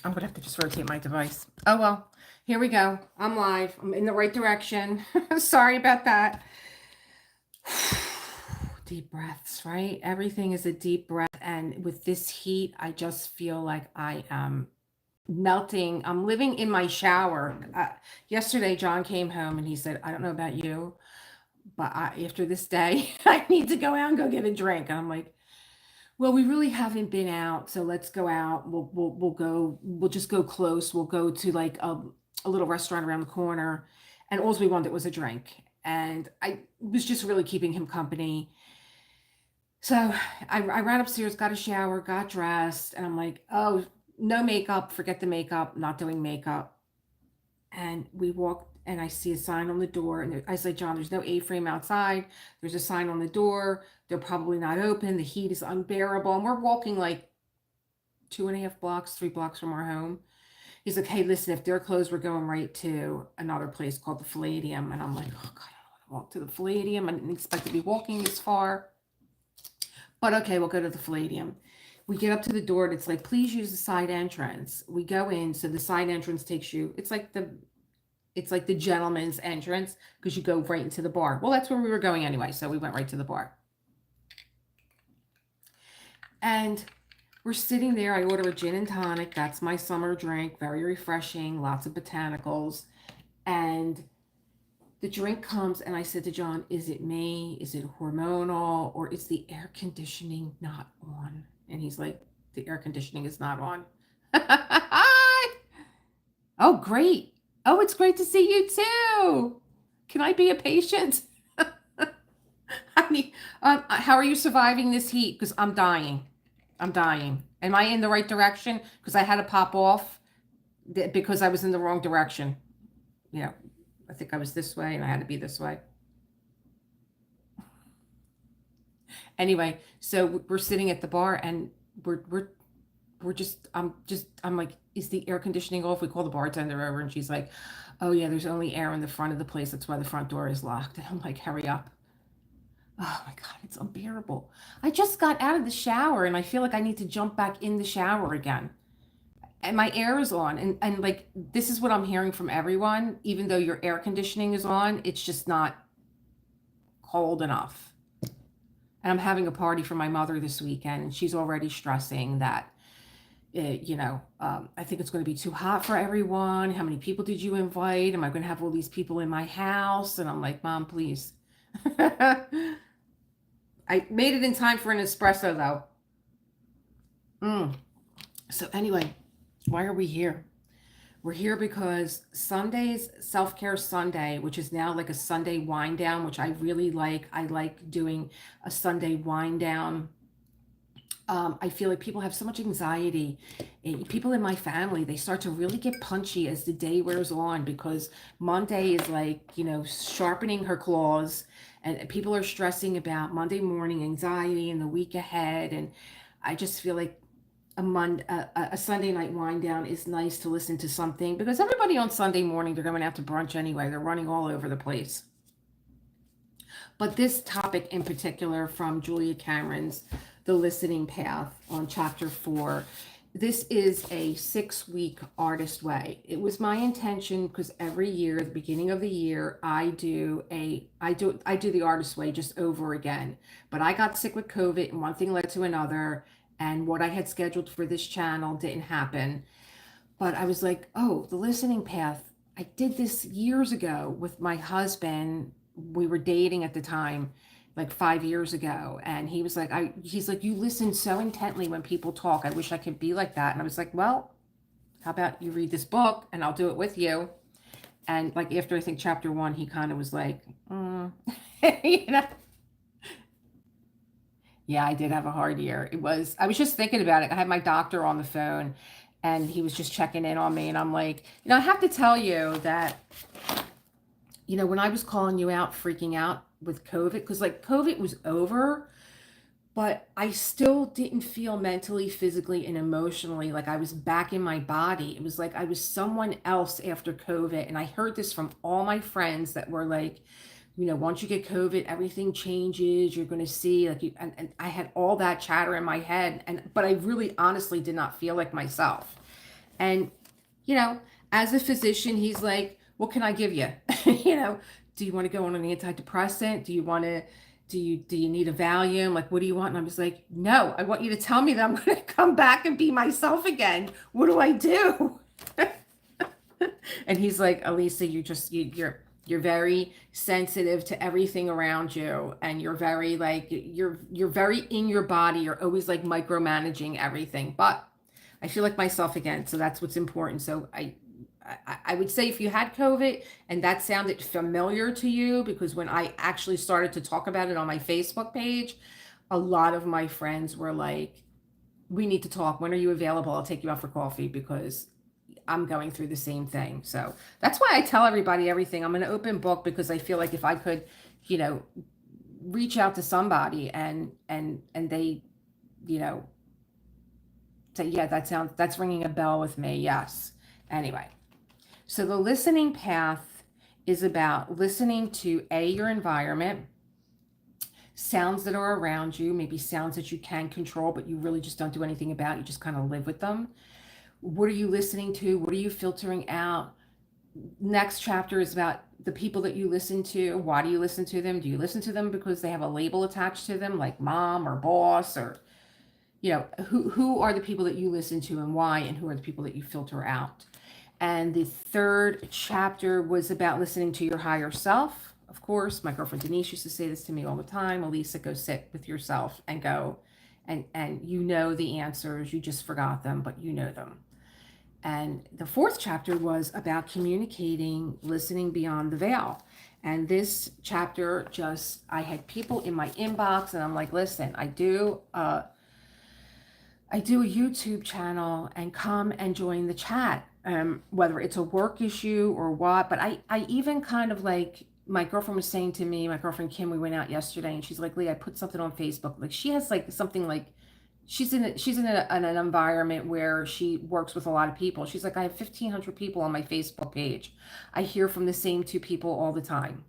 I'm going to have to just rotate my device. Oh, well, here we go. I'm live. I'm in the right direction. Sorry about that. Deep breaths, right? Everything is a deep breath. And with this heat, I just feel like I am melting. I'm living in my shower. Yesterday, John came home and he said, I don't know about you, but after this day, I need to go out and go get a drink. And I'm like, well, we really haven't been out, so let's go out. We'll go. We'll just go close. We'll go to like a little restaurant around the corner, and all we wanted was a drink. And I was just really keeping him company. So I ran upstairs, got a shower, got dressed, and I'm like, oh, no makeup. Forget the makeup. Not doing makeup. And we walked, and I see a sign on the door, and I say, John, there's no A-frame outside. There's a sign on the door. They're probably not open. The heat is unbearable, and we're walking like 2.5 blocks, 3 blocks from our home. He's like, hey, listen, if they're closed, we're going right to another place called the Palladium. And I'm like, oh God, I don't want to walk to the Palladium. I didn't expect to be walking this far, but okay, we'll go to the Palladium. We get up to the door, and it's like, please use the side entrance. We go in, so the side entrance takes you, it's like the gentleman's entrance, because you go right into the bar. Well, that's where we were going anyway, so we went right to the bar. And we're sitting there. I order a gin and tonic. That's my summer drink. Very refreshing, lots of botanicals. And the drink comes, and I said to John, is it me? Is it hormonal? Or is the air conditioning not on? And he's like, the air conditioning is not on. Oh, great. Oh, it's great to see you too. Can I be a patient? I mean, how are you surviving this heat? Because I'm dying. I'm dying. Am I in the right direction? Because I had to pop off because I was in the wrong direction. You know, I think I was this way and I had to be this way. Anyway, so we're sitting at the bar, and we're just I'm like, is the air conditioning off? We call the bartender over, and she's like, oh yeah, there's only air in the front of the place. That's why the front door is locked. And I'm like, hurry up. Oh my God, it's unbearable. I just got out of the shower, and I feel like I need to jump back in the shower again. And my air is on, and like, this is what I'm hearing from everyone. Even though your air conditioning is on, it's just not cold enough. And I'm having a party for my mother this weekend, and she's already stressing that, I think it's going to be too hot for everyone. How many people did you invite? Am I going to have all these people in my house? And I'm like, Mom, please. I made it in time for an espresso, though. Mm. So, anyway, why are we here? We're here because Sunday's Self Care Sunday, which is now like a Sunday wind down, which I really like. I like doing a Sunday wind down. I feel like people have so much anxiety. People in my family, they start to really get punchy as the day wears on, because Monday is like, sharpening her claws, and people are stressing about Monday morning anxiety and the week ahead. And I just feel like a Sunday night wind down is nice to listen to something, because everybody on Sunday morning, they're going out to brunch anyway. They're running all over the place. But this topic in particular, from Julia Cameron's The Listening Path on chapter 4, this is a 6-week artist way. It was my intention, because every year at the beginning of the year I do the artist way just over again. But I got sick with COVID, and one thing led to another, and what I had scheduled for this channel didn't happen. But I was like, oh, the listening path. I did this years ago with my husband. We were dating at the time, like 5 years ago. And he's like, you listen so intently when people talk. I wish I could be like that. And I was like, well, how about you read this book and I'll do it with you? And like, after I think chapter 1, he kind of was like, you know, yeah, I did have a hard year. I was just thinking about it. I had my doctor on the phone, and he was just checking in on me. And I'm like, I have to tell you that, when I was calling you out, freaking out with COVID, because like COVID was over, but I still didn't feel mentally, physically, and emotionally like I was back in my body. It was like I was someone else after COVID. And I heard this from all my friends that were like, once you get COVID, everything changes. You're going to see, like, and I had all that chatter in my head, but I really honestly did not feel like myself. And, you know, as a physician, he's like, what can I give you? You know, do you want to go on an antidepressant? Do you want to, do you need a Valium? Like, what do you want? And I'm just like, no, I want you to tell me that I'm going to come back and be myself again. What do I do? And he's like, Elisa, you're very sensitive to everything around you, and you're very like you're very in your body. You're always like micromanaging everything. But I feel like myself again, so that's what's important. So I would say if you had COVID and that sounded familiar to you, because when I actually started to talk about it on my Facebook page, a lot of my friends were like, we need to talk. When are you available? I'll take you out for coffee because I'm going through the same thing. So that's why I tell everybody everything. I'm an open book because I feel like if I could, you know, reach out to somebody and they, you know, say, yeah, that's ringing a bell with me. Yes. Anyway, so the listening path is about listening to your environment, sounds that are around you, maybe sounds that you can control, but you really just don't do anything about. You just kind of live with them. What are you listening to? What are you filtering out? Next chapter is about the people that you listen to. Why do you listen to them? Do you listen to them because they have a label attached to them, like mom or boss, or, you know, who are the people that you listen to and why, and who are the people that you filter out? And the third chapter was about listening to your higher self. Of course, my girlfriend Denise used to say this to me all the time. Elisa, go sit with yourself and go, and you know the answers. You just forgot them, but you know them. And the fourth chapter was about communicating, listening beyond the veil. And this chapter just, I had people in my inbox and I'm like, listen, I do a YouTube channel and come and join the chat, whether it's a work issue or what. But I even kind of like, my girlfriend was saying to me, my girlfriend Kim, we went out yesterday and she's like, Lee, I put something on Facebook. Like she has like something like, she's in an environment where she works with a lot of people. She's like, I have 1,500 people on my Facebook page. I hear from the same two people all the time.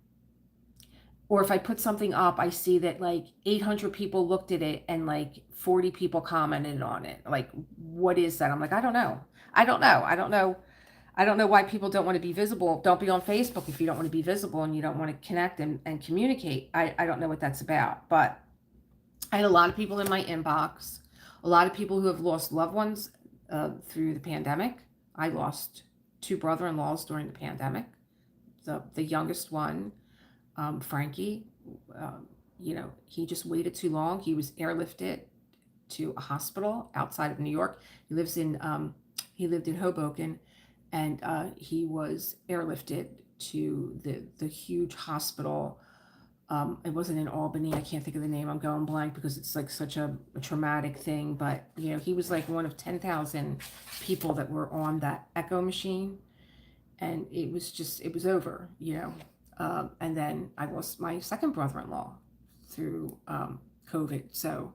Or if I put something up, I see that like 800 people looked at it and like 40 people commented on it. Like, what is that? I'm like, I don't know. I don't know. I don't know. I don't know why people don't want to be visible. Don't be on Facebook if you don't want to be visible and you don't want to connect and communicate. I don't know what that's about. But I had a lot of people in my inbox, a lot of people who have lost loved ones through the pandemic. I lost 2 brother-in-laws during the pandemic. The youngest one, Frankie, you know, he just waited too long. He was airlifted to a hospital outside of New York. He lived in Hoboken, and he was airlifted to the huge hospital. It wasn't in Albany. I can't think of the name. I'm going blank because it's like such a traumatic thing. But, you know, he was like one of 10,000 people that were on that echo machine. And it was over, you know. And then I lost my second brother-in-law through COVID. So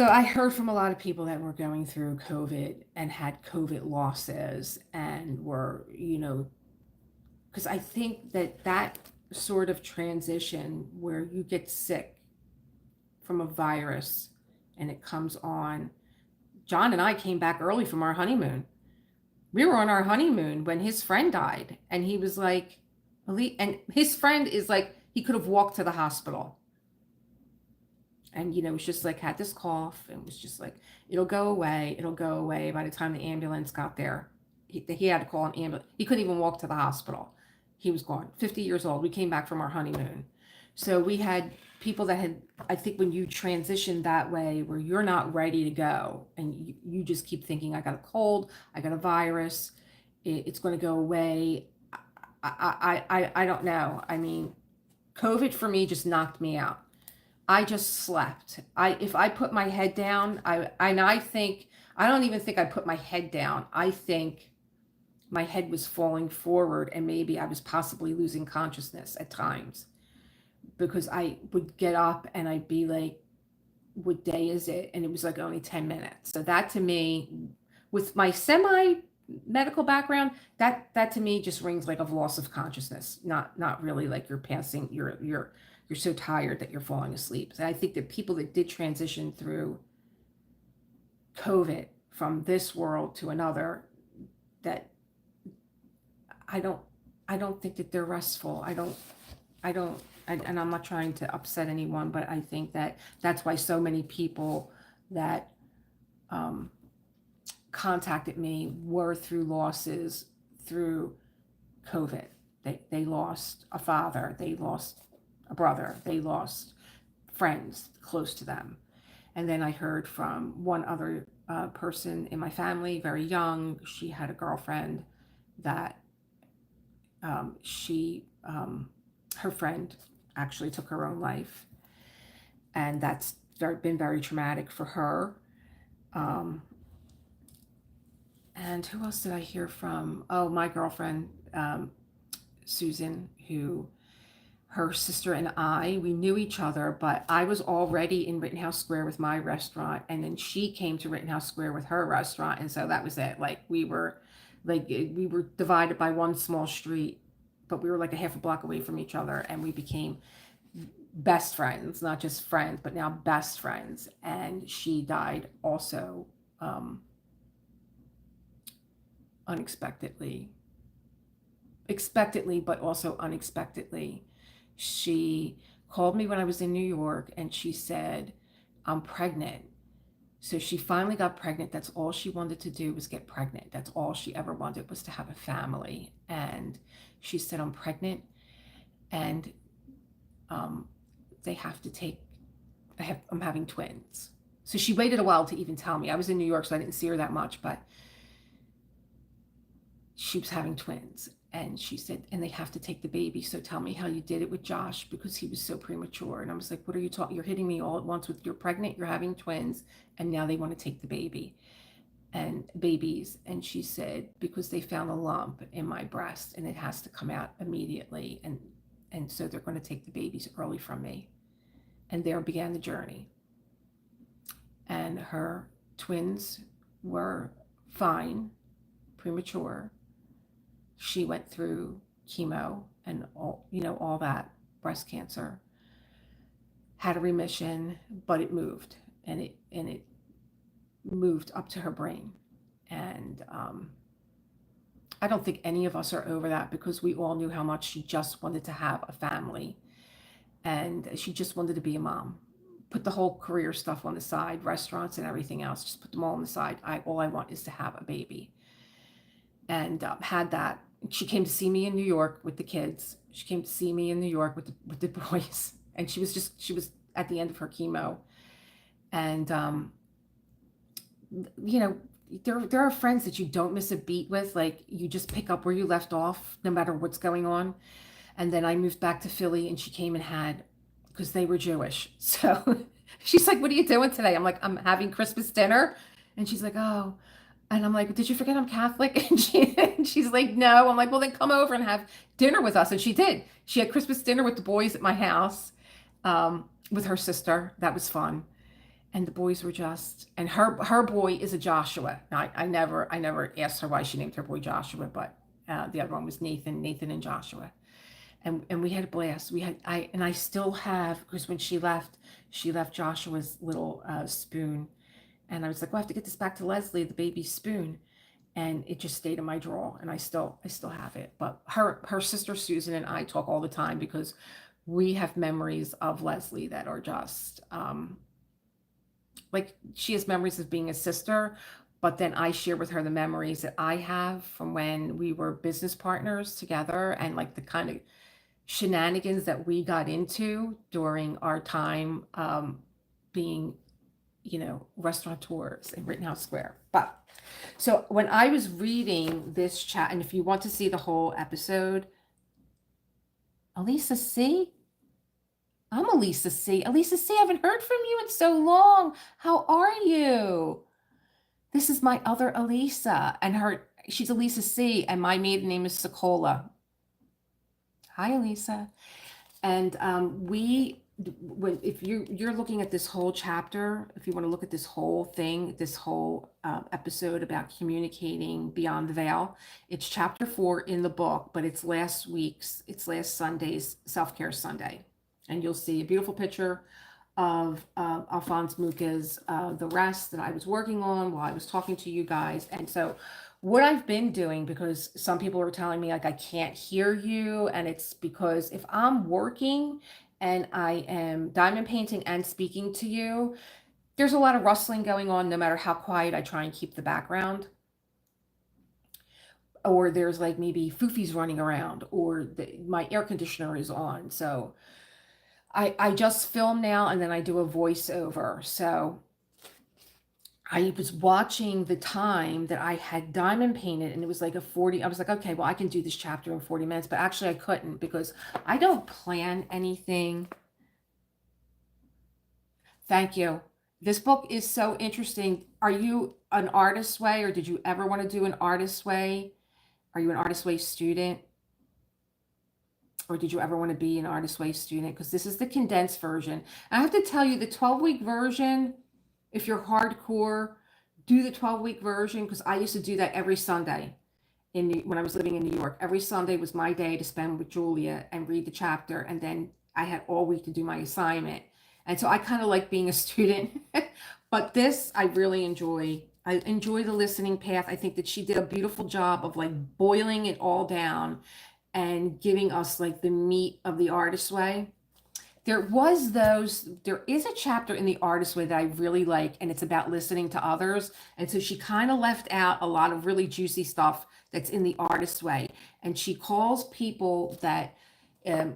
I heard from a lot of people that were going through COVID and had COVID losses and were, you know, because I think that sort of transition where you get sick from a virus and it comes on. John and I came back early from our honeymoon. We were on our honeymoon when his friend died, and he was like, and his friend is like, he could have walked to the hospital. And, you know, it was just like, had this cough and was just like, it'll go away. It'll go away. By the time the ambulance got there, he had to call an ambulance. He couldn't even walk to the hospital. He was gone, 50 years old. We came back from our honeymoon. So we had people that had, I think when you transition that way, where you're not ready to go and you just keep thinking, I got a cold, I got a virus, it's going to go away. I don't know. I mean, COVID for me just knocked me out. I just slept. If I put my head down, I don't even think I put my head down. I think my head was falling forward and maybe I was possibly losing consciousness at times, because I would get up and I'd be like, what day is it? And it was like only 10 minutes. So that to me, with my semi-medical background, that to me just rings like a loss of consciousness, not really like you're passing, you're so tired that you're falling asleep. So I think that people that did transition through COVID, from this world to another, that I don't I don't think that they're restful. I don't and I'm not trying to upset anyone, but I think that that's why so many people that um, contacted me were through losses through COVID. They lost a father, they lost a brother, they lost friends close to them. And then I heard from one other person in my family, very young. She had a girlfriend that she her friend actually took her own life, and that's been very traumatic for her. Um, and who else did I hear from? Oh, my girlfriend, Susan, who her sister and we knew each other, but I was already in Rittenhouse Square with my restaurant, and then she came to Rittenhouse Square with her restaurant, and so that was it. We were divided by one small street, but we were like a half a block away from each other, and we became best friends, not just friends, but now best friends. And she died also unexpectedly, expectedly, but also unexpectedly. She called me when I was in New York and she said, I'm pregnant. So she finally got pregnant. That's all she wanted to do was get pregnant. That's all she ever wanted, was to have a family. And she said, I'm pregnant, and they have to take, I'm having twins. So she waited a while to even tell me. I was in New York, so I didn't see her that much, but she was having twins. And she said, and they have to take the baby. So tell me how you did it with Josh, because he was so premature. And I was like, what are you talking? You're hitting me all at once with, you're pregnant, you're having twins, and now they want to take the baby and babies. And she said, because they found a lump in my breast and it has to come out immediately. And so they're going to take the babies early from me. And there began the journey. And her twins were fine, premature. She went through chemo and all that, breast cancer, had a remission, but it moved, and it moved up to her brain. And I don't think any of us are over that, because we all knew how much she just wanted to have a family, and she just wanted to be a mom. Put the whole career stuff on the side, restaurants and everything else, just put them all on the side. All I want is to have a baby. And had that. She came to see me in New York with the kids. She came to see me in New York with the boys, and she was at the end of her chemo. And there are friends that you don't miss a beat with. Like, you just pick up where you left off, no matter what's going on. And then I moved back to Philly, and she came and had, because they were Jewish. So she's like, what are you doing today? I'm like, I'm having Christmas dinner. And she's like, oh. And I'm like, did you forget I'm Catholic? And she's like, no. I'm like, well, then come over and have dinner with us. And she did. She had Christmas dinner with the boys at my house, with her sister. That was fun. And the boys were just, and her boy is a Joshua. Now, I never asked her why she named her boy Joshua, but the other one was Nathan and Joshua. And we had a blast. I still have, because when she left Joshua's little spoon. And I was like, well, I have to get this back to Leslie, the baby spoon. And it just stayed in my drawer, and I still have it. But her sister Susan and I talk all the time, because we have memories of Leslie that are just like, she has memories of being a sister, but then I share with her the memories that I have from when we were business partners together, and like the kind of shenanigans that we got into during our time being restaurateurs in Rittenhouse Square. But so when I was reading this chat, and if you want to see the whole episode, Elisa C. I'm Elisa C. Elisa C, I haven't heard from you in so long. How are you? This is my other Elisa, and she's Elisa C, and my maiden name is Sokola. Hi, Elisa. And if you're looking at this whole chapter, if you want to look at this whole thing, this whole episode about communicating beyond the veil, it's chapter 4 in the book, but it's last Sunday's Self-Care Sunday. And you'll see a beautiful picture of Alphonse Mucha's The Rest that I was working on while I was talking to you guys. And so what I've been doing, because some people are telling me like I can't hear you, and it's because if I'm working and I am diamond painting and speaking to you, there's a lot of rustling going on no matter how quiet I try and keep the background. Or there's like maybe foofies running around, or my air conditioner is on. So I just film now and then I do a voiceover. So I was watching the time that I had diamond painted, and it was like a 40. I was like, okay, well, I can do this chapter in 40 minutes, but actually I couldn't because I don't plan anything. Thank you. This book is so interesting. Are you an artist way, or did you ever want to do an artist way? Are you an artist way student? Or did you ever want to be an artist way student? Because this is the condensed version. I have to tell you, the 12-week version, if you're hardcore, do the 12-week version, because I used to do that every Sunday when I was living in New York. Every Sunday was my day to spend with Julia and read the chapter, and then I had all week to do my assignment. And so I kind of like being a student. But this I really enjoy. I enjoy the listening path. I think that she did a beautiful job of like boiling it all down and giving us like the meat of the artist way. There is a chapter in the artist way that I really like, and it's about listening to others. And so she kind of left out a lot of really juicy stuff that's in the artist way. And she calls people that,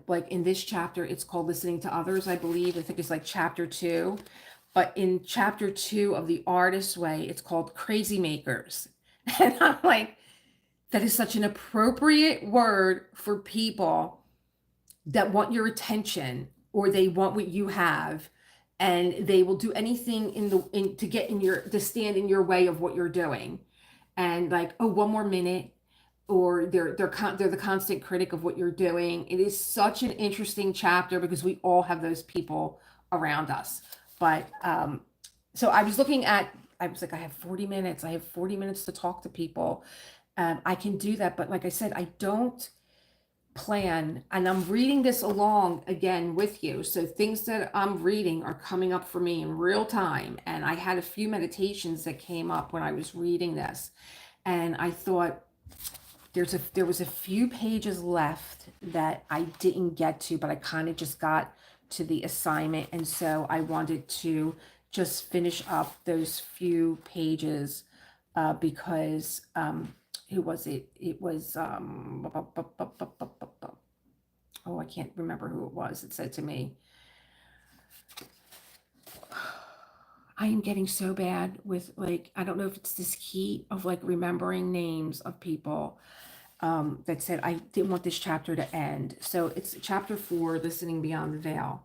like in this chapter, it's called listening to others, I believe. I think it's like chapter 2. But in chapter 2 of the artist way, it's called crazy makers. And I'm like, that is such an appropriate word for people that want your attention, or they want what you have, and they will do anything to get in your to stand in your way of what you're doing. And like, oh, one more minute, or they're the constant critic of what you're doing. It is such an interesting chapter because we all have those people around us. But so I was looking at, I was like, I have 40 minutes. I have 40 minutes to talk to people. I can do that. But like I said, I don't plan, and I'm reading this along again with you. So things that I'm reading are coming up for me in real time. And I had a few meditations that came up when I was reading this. And I thought there was a few pages left that I didn't get to, but I kind of just got to the assignment. And so I wanted to just finish up those few pages because who was it? It was oh, I can't remember who it was. It said to me, I am getting so bad with, like, I don't know if it's this key of like remembering names of people, that said I didn't want this chapter to end. So it's chapter 4, listening beyond the veil.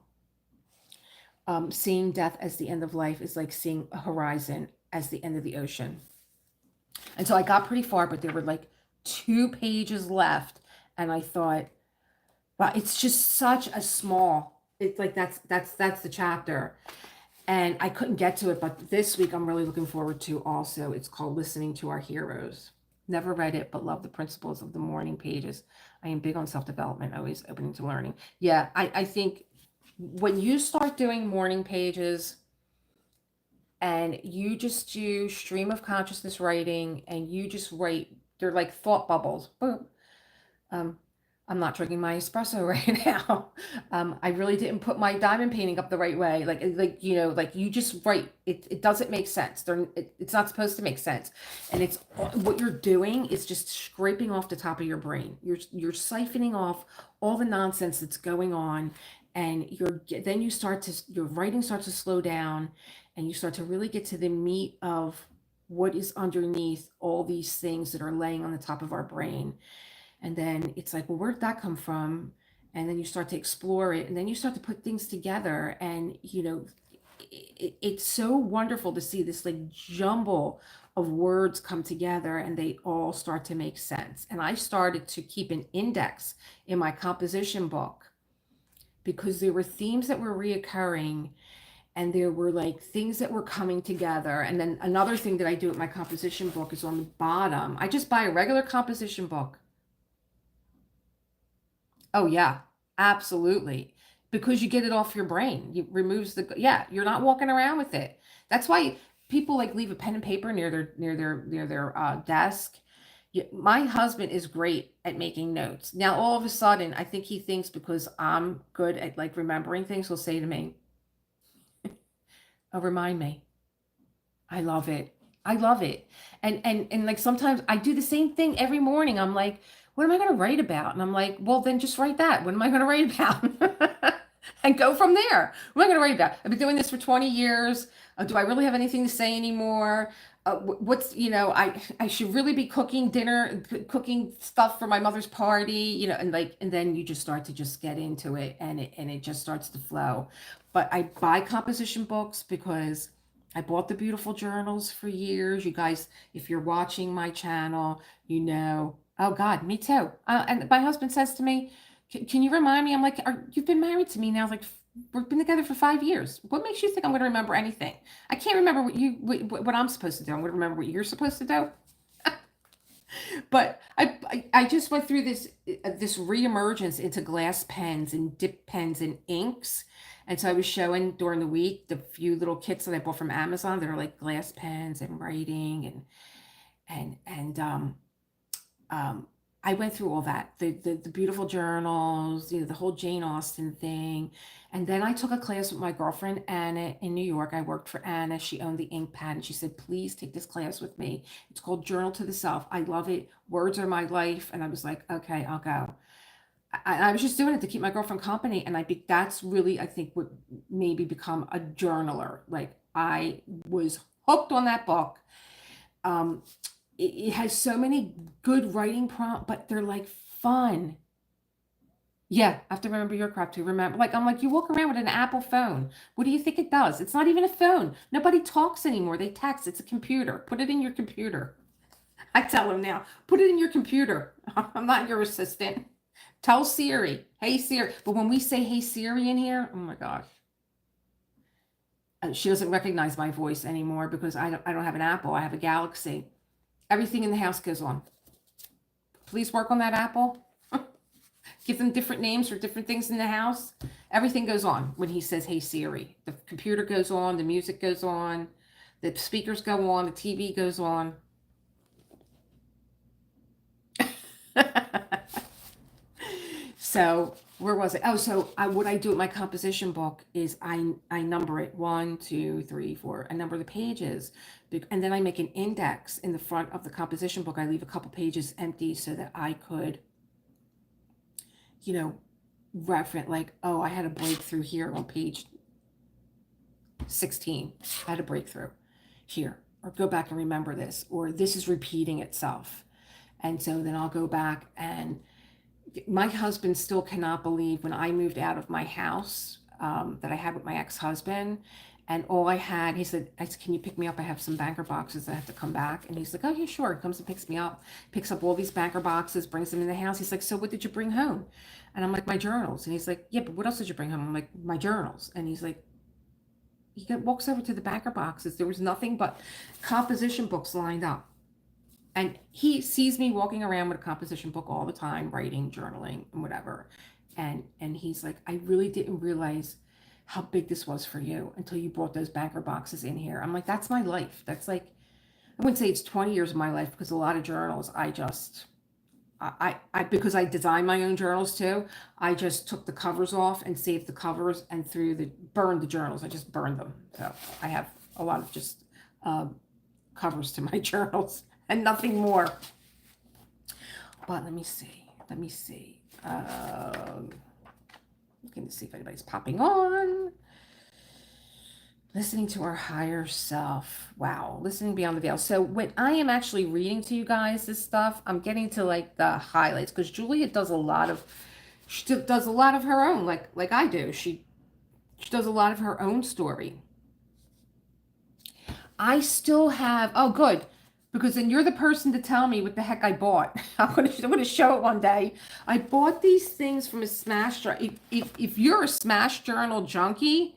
Seeing death as the end of life is like seeing a horizon as the end of the ocean. And so I got pretty far, but there were like 2 pages left. And I thought, wow, it's just such a small, it's like, that's the chapter. And I couldn't get to it, but this week I'm really looking forward to also. It's called Listening to Our Heroes. Never read it, but love the principles of the morning pages. I am big on self-development, always opening to learning. Yeah, I think when you start doing morning pages and you just do stream of consciousness writing, and you just write, they're like thought bubbles. Boom. I'm not drinking my espresso right now. I really didn't put my diamond painting up the right way. Like you just write. It doesn't make sense. It's not supposed to make sense. And it's what you're doing is just scraping off the top of your brain. You're siphoning off all the nonsense that's going on, and then your writing starts to slow down, and you start to really get to the meat of what is underneath all these things that are laying on the top of our brain. And then it's like, well, where did that come from? And then you start to explore it, and then you start to put things together. And, it's so wonderful to see this like jumble of words come together, and they all start to make sense. And I started to keep an index in my composition book because there were themes that were reoccurring, and there were like things that were coming together. And then another thing that I do with my composition book is on the bottom, I just buy a regular composition book. Oh yeah, absolutely. because you get it off your brain. You removes the, yeah, you're not walking around with it. That's why people like leave a pen and paper near their desk. My husband is great at making notes. Now all of a sudden, I think he thinks because I'm good at like remembering things, he'll say to me, "Oh, remind me." I love it. I love it. And like sometimes I do the same thing every morning. I'm like, what am I going to write about? And I'm like, well, then just write that. What am I going to write about? And go from there. What am I going to write about? I've been doing this for 20 years. Do I really have anything to say anymore? What's, I should really be cooking dinner, cooking stuff for my mother's party, and like, and then you just start to just get into it, and it just starts to flow. But I buy composition books because I bought the beautiful journals for years. You guys, if you're watching my channel, oh God, me too. And my husband says to me, can you remind me? I'm like, you've been married to me now, like we've been together for 5 years. What makes you think I'm going to remember anything? I can't remember what I'm supposed to do. I'm going to remember what you're supposed to do. But I just went through this reemergence into glass pens and dip pens and inks. And so I was showing during the week the few little kits that I bought from Amazon that are like glass pens and writing and um, I went through all that, the beautiful journals, the whole Jane Austen thing. And then I took a class with my girlfriend, Anna, in New York. I worked for Anna. She owned the ink pad. And she said, please take this class with me. It's called Journal to the Self. I love it. Words are my life. And I was like, okay, I'll go. I was just doing it to keep my girlfriend company. And that's really, I think, what made me become a journaler. Like I was hooked on that book. Um, it has so many good writing prompts, but they're like fun. Yeah, I have to remember your crap too. Remember, like I'm like, you walk around with an Apple phone. What do you think it does? It's not even a phone. Nobody talks anymore. They text. It's a computer. Put it in your computer. I tell them now, put it in your computer. I'm not your assistant. Tell Siri, hey Siri. But when we say hey Siri in here, oh my gosh, she doesn't recognize my voice anymore because I don't have an Apple. I have a Galaxy. Everything in the house goes on. Please work on that Apple. Give them different names for different things in the house. Everything goes on when he says, hey Siri. The computer goes on, the music goes on, the speakers go on, the TV goes on. So where was it? Oh, so what I do with my composition book is I number it 1, 2, 3, 4. I number the pages, and then I make an index in the front of the composition book. I leave a couple pages empty so that I could, reference like, oh, I had a breakthrough here on page 16. I had a breakthrough here, or go back and remember this, or this is repeating itself. And so then I'll go back, and my husband still cannot believe when I moved out of my house that I had with my ex-husband. And all I had, he said, can you pick me up? I have some banker boxes that have to come back. And he's like, oh, yeah, sure. He comes and picks me up, picks up all these banker boxes, brings them in the house. He's like, so what did you bring home? And I'm like, my journals. And he's like, yeah, but what else did you bring home? I'm like, my journals. And he's like, he walks over to the banker boxes. There was nothing but composition books lined up. And he sees me walking around with a composition book all the time, writing, journaling, and whatever. And he's like, I really didn't realize how big this was for you until you brought those banker boxes in here. I'm like, that's my life. That's like, I wouldn't say it's 20 years of my life, because a lot of journals, because I design my own journals too, I just took the covers off and saved the covers and burned the journals. I just burned them. So I have a lot of just covers to my journals and nothing more. But let me see. Looking to see if anybody's popping on. Listening to our higher self. Wow. Listening beyond the veil. So when I am actually reading to you guys this stuff, I'm getting to like the highlights, because Julia does a lot of her own, like I do. She does a lot of her own story. I still have, oh good, because then you're the person to tell me what the heck I bought. I'm going to show it one day. I bought these things from a Smash. If you're a Smash Journal junkie,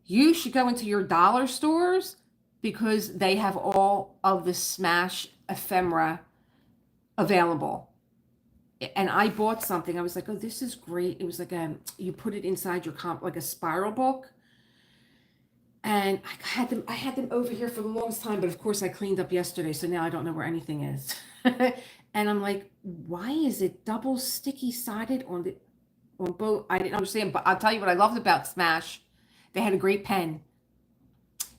you should go into your dollar stores, because they have all of the Smash ephemera available. And I bought something. I was like, oh, this is great. It was like you put it inside your comp, like a spiral book. And I had them over here for the longest time, but of course I cleaned up yesterday, so now I don't know where anything is. And I'm like, why is it double sticky sided on both? I didn't understand, but I'll tell you what I loved about Smash. They had a great pen.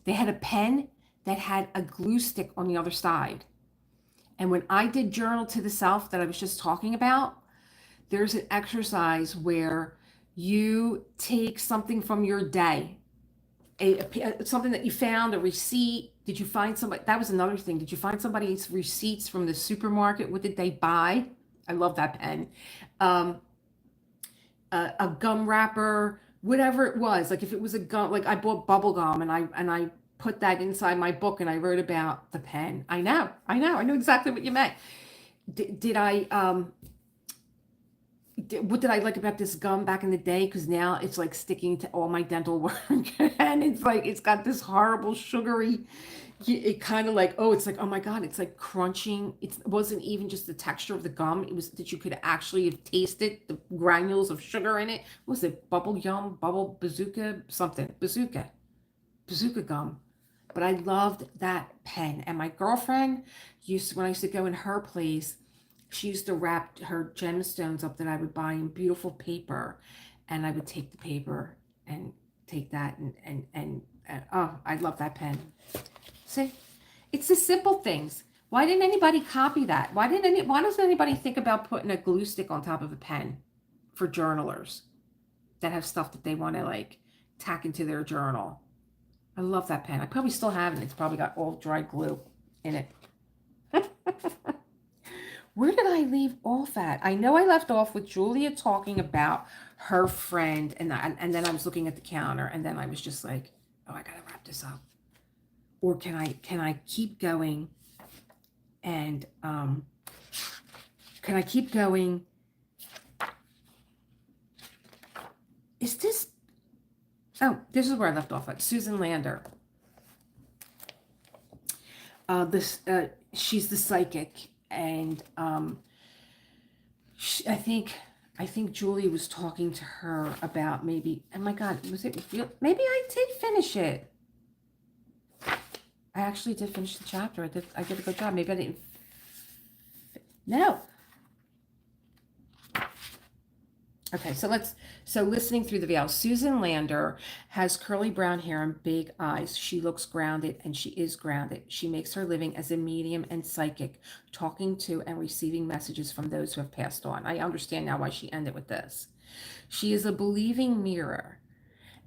They had a pen that had a glue stick on the other side. And when I did Journal to the Self that I was just talking about, there's an exercise where you take something from your day, something that you found, a receipt. Did you find somebody? That was another thing. Did you find somebody's receipts from the supermarket? What did they buy? I love that pen. Um, a gum wrapper, whatever it was. Like if it was a gum, like I bought bubble gum and I put that inside my book and I wrote about the pen. I know exactly what you meant. Did I what did I like about this gum back in the day? Because now it's like sticking to all my dental work, and it's like it's got this horrible sugary. It kind of like, oh, it's like, oh my god, it's like crunching. It wasn't even just the texture of the gum; it was that you could actually have tasted the granules of sugar in it. What was it bubble yum, bubble bazooka, something bazooka gum? But I loved that pen, and my girlfriend used to, when I used to go in her place, she used to wrap her gemstones up that I would buy in beautiful paper, and I would take the paper and take that and oh, I love that pen. See, it's the simple things. Why didn't anybody copy that? Why doesn't anybody think about putting a glue stick on top of a pen for journalers that have stuff that they want to like tack into their journal? I love that pen. I probably still have it. It's probably got all dry glue in it. Where did I leave off at? I know I left off with Julia talking about her friend, and then I was looking at the counter, and then I was just like, oh, I gotta wrap this up. Or can I keep going? And can I keep going? Is this? Oh, this is where I left off at. Susan Lander. She's the psychic, and I think Julie was talking to her about maybe. Oh my God, was it? Maybe I did finish it. I actually did finish the chapter. I did a good job. Maybe I didn't. No. Okay, so listening through the veil. Susan Lander has curly brown hair and big eyes. She looks grounded, and she is grounded. She makes her living as a medium and psychic, talking to and receiving messages from those who have passed on. I understand now why she ended with this. She is a believing mirror,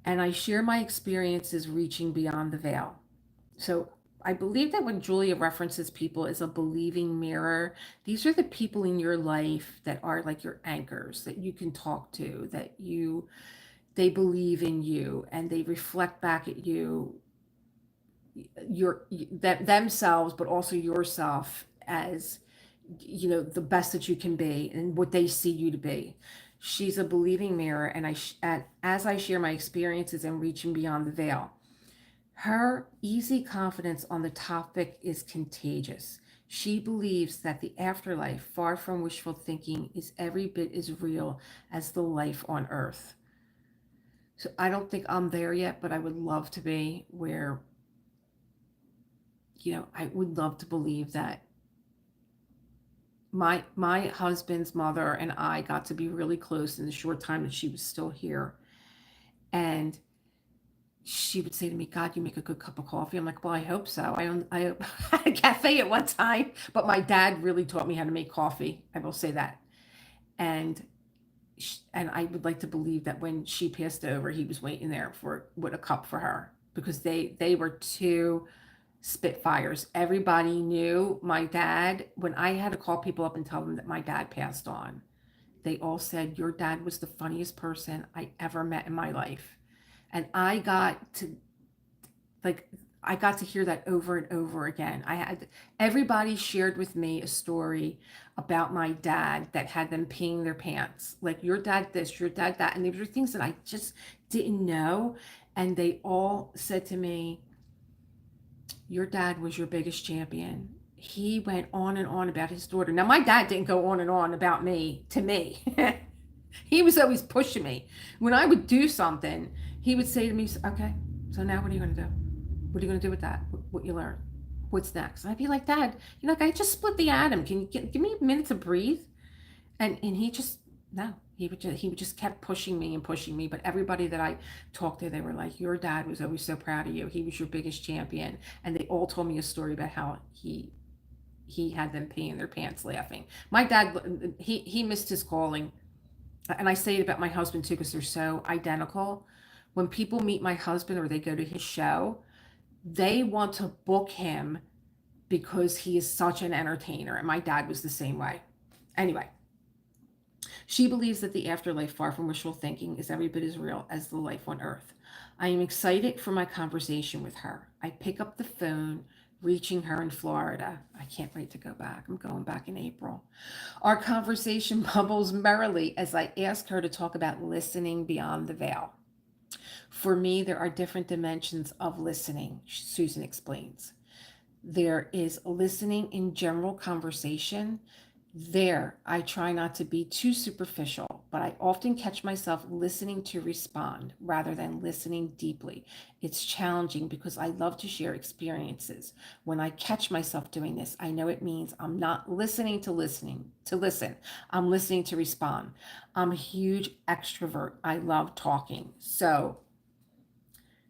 and I share my experiences reaching beyond the veil. So I believe that when Julia references people as a believing mirror, these are the people in your life that are like your anchors that you can talk to, they believe in you and they reflect back at you that themselves, but also yourself as the best that you can be and what they see you to be. She's a believing mirror, and as I share my experiences and reaching beyond the veil. Her easy confidence on the topic is contagious. She believes that the afterlife, far from wishful thinking, is every bit as real as the life on earth. So I don't think I'm there yet, but I would love to be where, I would love to believe that my husband's mother and I got to be really close in the short time that she was still here. And she would say to me, God, you make a good cup of coffee. I'm like, well, I hope so. I had a cafe at one time, but my dad really taught me how to make coffee. I will say that. And and I would like to believe that when she passed over, he was waiting there with a cup for her, because they were two spitfires. Everybody knew my dad. When I had to call people up and tell them that my dad passed on, they all said, your dad was the funniest person I ever met in my life. And I got to hear that over and over again. Everybody shared with me a story about my dad that had them peeing their pants. Like, your dad this, your dad that. And these were things that I just didn't know. And they all said to me, your dad was your biggest champion. he went on and on about his daughter. Now, my dad didn't go on and on about me to me. He was always pushing me. When I would do something, he would say to me, okay, so now what are you going to do? What are you going to do with that? What you learn? What's next? And I'd be like, Dad, you're like, I just split the atom. Can you give me a minute to breathe? And he just, no, he would just kept pushing me and pushing me. But everybody that I talked to, they were like, your dad was always so proud of you. He was your biggest champion. And they all told me a story about how he had them peeing their pants laughing. My dad, he missed his calling. And I say it about my husband too, because they're so identical. When people meet my husband or they go to his show, they want to book him because he is such an entertainer. And my dad was the same way. Anyway, she believes that the afterlife, far from wishful thinking, is every bit as real as the life on earth. I am excited for my conversation with her. I pick up the phone, reaching her in Florida. I can't wait to go back. I'm going back in April. Our conversation bubbles merrily as I ask her to talk about listening beyond the veil. For me, there are different dimensions of listening, Susan explains. There is listening in general conversation. There, I try not to be too superficial, but I often catch myself listening to respond rather than listening deeply. It's challenging because I love to share experiences. When I catch myself doing this, I know it means I'm not listening to listen. I'm listening to respond. I'm a huge extrovert. I love talking. So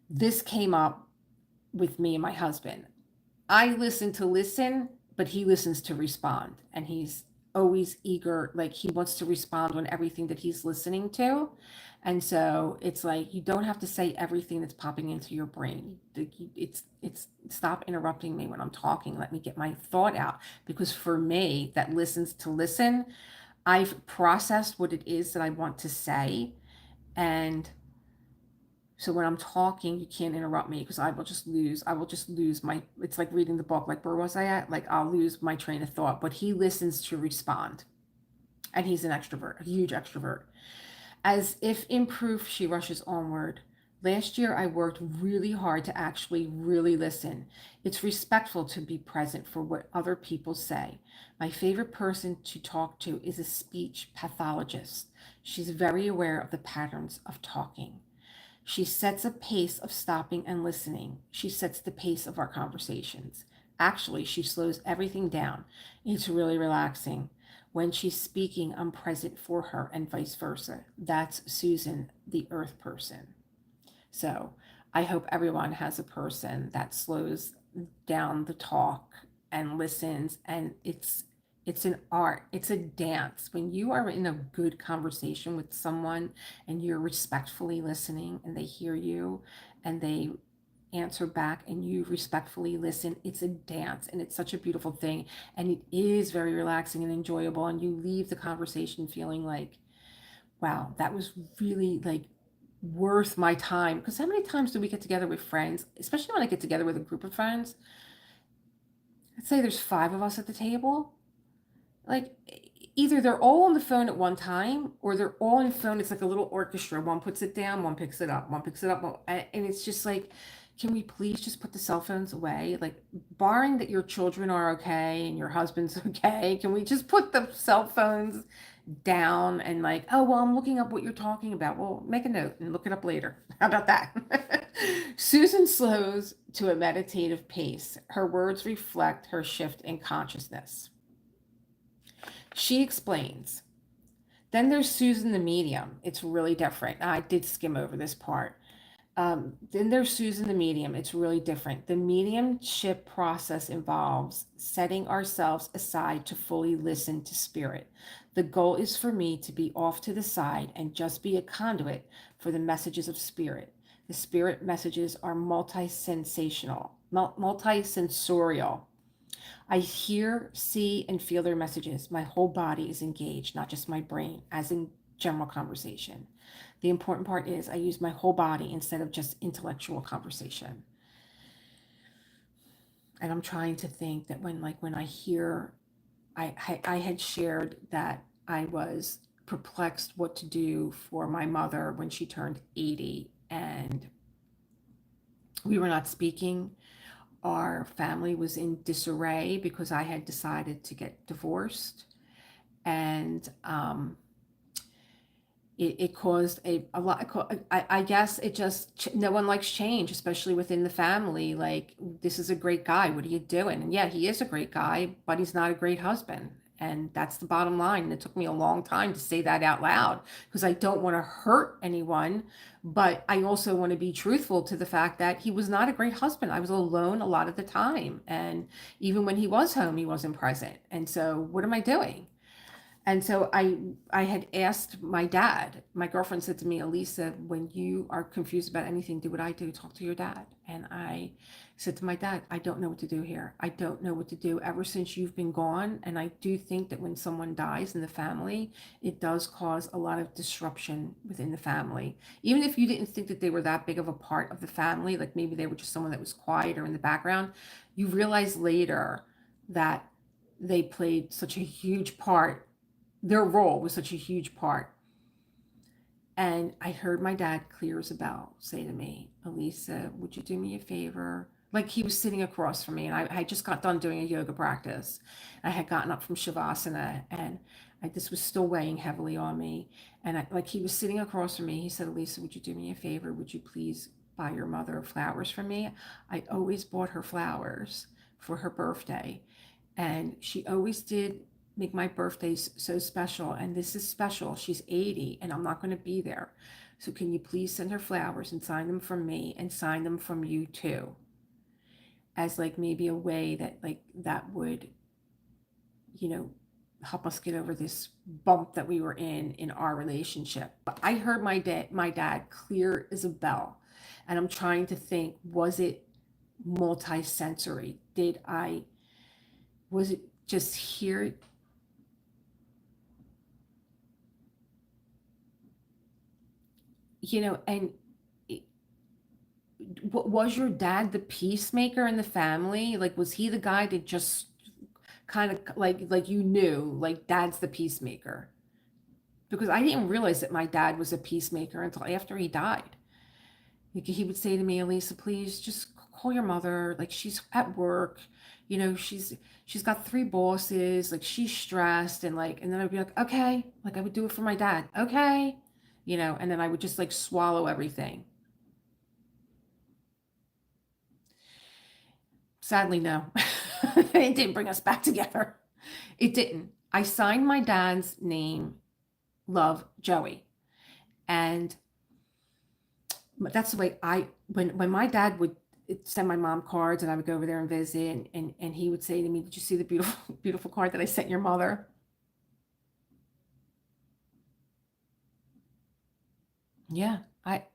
this came up with me and my husband. I listen to listen, but he listens to respond. And he's always eager, like he wants to respond on everything that he's listening to. And so it's like you don't have to say everything that's popping into your brain. It's stop interrupting me when I'm talking. Let me get my thought out. Because for me, that listens to listen, I've processed what it is that I want to say. And so when I'm talking, you can't interrupt me because I will just lose my, it's like reading the book, like where was I at? Like I'll lose my train of thought, but he listens to respond. And he's an extrovert, a huge extrovert. As if in proof, she rushes onward. Last year, I worked really hard to actually really listen. It's respectful to be present for what other people say. My favorite person to talk to is a speech pathologist. She's very aware of the patterns of talking. She sets a pace of stopping and listening. She sets the pace of our conversations. Actually, she slows everything down. It's really relaxing. When she's speaking, I'm present for her and vice versa. That's Susan, the earth person. So I hope everyone has a person that slows down the talk and listens. And it's an art, it's a dance. When you are in a good conversation with someone and you're respectfully listening and they hear you and they answer back and you respectfully listen, it's a dance and it's such a beautiful thing. And it is very relaxing and enjoyable. And you leave the conversation feeling like, wow, that was really like worth my time. Because how many times do we get together with friends, especially when I get together with a group of friends? Let's say there's 5 of us at the table. Like either they're all on the phone at one time or they're all on the phone. It's like a little orchestra. One puts it down, one picks it up, one picks it up. And it's just like, can we please just put the cell phones away? Like, barring that your children are okay and your husband's okay, can we just put the cell phones down and like, oh, well, I'm looking up what you're talking about. Well, make a note and look it up later. How about that? Susan slows to a meditative pace. Her words reflect her shift in consciousness. She explains. Then there's Susan the medium. It's really different. I did skim over this part. Then there's Susan the medium. It's really different. The mediumship process involves setting ourselves aside to fully listen to spirit. The goal is for me to be off to the side and just be a conduit for the messages of spirit. The spirit messages are multi-sensational, multi-sensorial. I hear, see, and feel their messages. My whole body is engaged, not just my brain, as in general conversation. The important part is I use my whole body instead of just intellectual conversation. And I'm trying to think that when I hear, I had shared that I was perplexed what to do for my mother when she turned 80 and we were not speaking. our family was in disarray because I had decided to get divorced. And it caused a lot. I guess it just, no one likes change, especially within the family. Like, this is a great guy. What are you doing? And yeah, he is a great guy, but he's not a great husband. And that's the bottom line. And it took me a long time to say that out loud because I don't want to hurt anyone. But I also want to be truthful to the fact that he was not a great husband. I was alone a lot of the time. And even when he was home, he wasn't present. And so what am I doing? And so I had asked my dad. My girlfriend said to me, Elisa, when you are confused about anything, do what I do, talk to your dad. And I said to my dad, I don't know what to do here. I don't know what to do ever since you've been gone. And I do think that when someone dies in the family, it does cause a lot of disruption within the family. Even if you didn't think that they were that big of a part of the family, like maybe they were just someone that was quiet or in the background, you realize later that they played such a huge part, their role was such a huge part. And I heard my dad, clear as a bell, say to me, Elisa, would you do me a favor? Like, he was sitting across from me, and I just got done doing a yoga practice. I had gotten up from Shavasana, and this was still weighing heavily on me. And like, he was sitting across from me. He said, Elisa, would you do me a favor? Would you please buy your mother flowers for me? I always bought her flowers for her birthday, and she always did make my birthdays so special. And this is special. She's 80 and I'm not going to be there. So can you please send her flowers and sign them from me and sign them from you too? As like maybe a way that like that would, you know, help us get over this bump that we were in our relationship. But I heard my dad clear as a bell. And I'm trying to think, was it multi-sensory? Was it just hear? And was your dad the peacemaker in the family? Like, was he the guy that just kind of like you knew, like, dad's the peacemaker? Because I didn't realize that my dad was a peacemaker until after he died. Like, he would say to me, Elisa, please just call your mother. Like, she's at work. She's got three bosses. Like, she's stressed. And then I'd be like, okay. Like, I would do it for my dad. Okay. And then I would just like swallow everything. Sadly, no. It didn't bring us back together. It didn't. I signed my dad's name, Love Joey. And that's the way when my dad would send my mom cards and I would go over there and visit, and he would say to me, did you see the beautiful, beautiful card that I sent your mother? Yeah.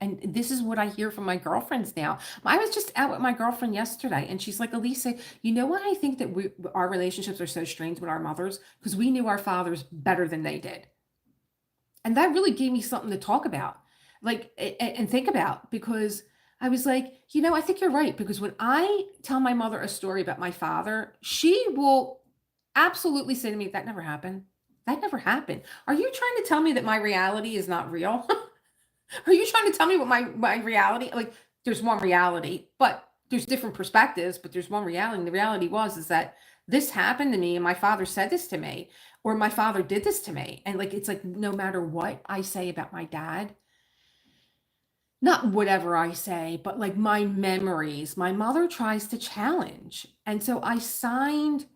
And this is what I hear from my girlfriends now. I was just out with my girlfriend yesterday, and she's like, Elisa, you know why I think that our relationships are so strange with our mothers? Because we knew our fathers better than they did. And that really gave me something to talk about, like, and think about, because I was like, I think you're right. Because when I tell my mother a story about my father, she will absolutely say to me, that never happened. That never happened. Are you trying to tell me that my reality is not real? Are you trying to tell me what my reality, like, there's one reality, but there's different perspectives, but there's one reality. And the reality is that this happened to me and my father said this to me, or my father did this to me. And like, it's like, no matter what I say about my dad, not whatever I say, but like my memories, my mother tries to challenge. And so I signed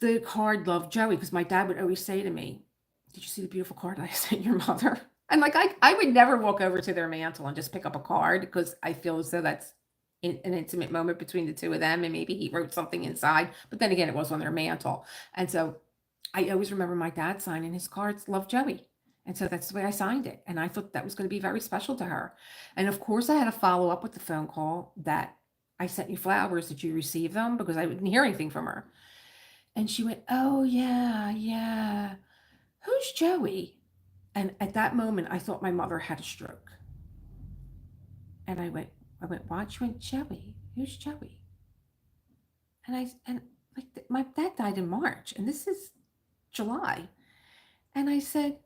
the card Love Joey, because my dad would always say to me, did you see the beautiful card I sent your mother? And like, I would never walk over to their mantle and just pick up a card, because I feel as though that's an intimate moment between the two of them. And maybe he wrote something inside, but then again, it was on their mantle. And so I always remember my dad signing his cards, Love Joey. And so that's the way I signed it. And I thought that was going to be very special to her. And of course, I had to follow up with the phone call that I sent you flowers. Did you receive them? Because I didn't hear anything from her. And she went, oh, yeah, yeah. Who's Joey? And at that moment, I thought my mother had a stroke. And I went, what? She went, Joey. Who's Joey? And like, my dad died in March, and this is July. And I said,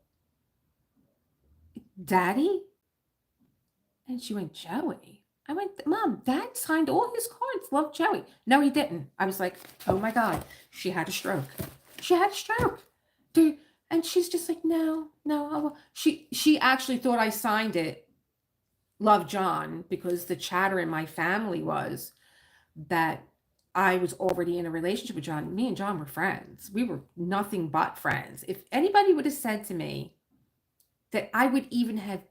Daddy? And she went, Joey. I went, Mom, Dad signed all his cards. Love, Joey. No, he didn't. I was like, oh my God, she had a stroke. She had a stroke. Dude. And she's just like, no, no. She actually thought I signed it, Love John, because the chatter in my family was that I was already in a relationship with John. Me and John were friends. We were nothing but friends. If anybody would have said to me that I would even have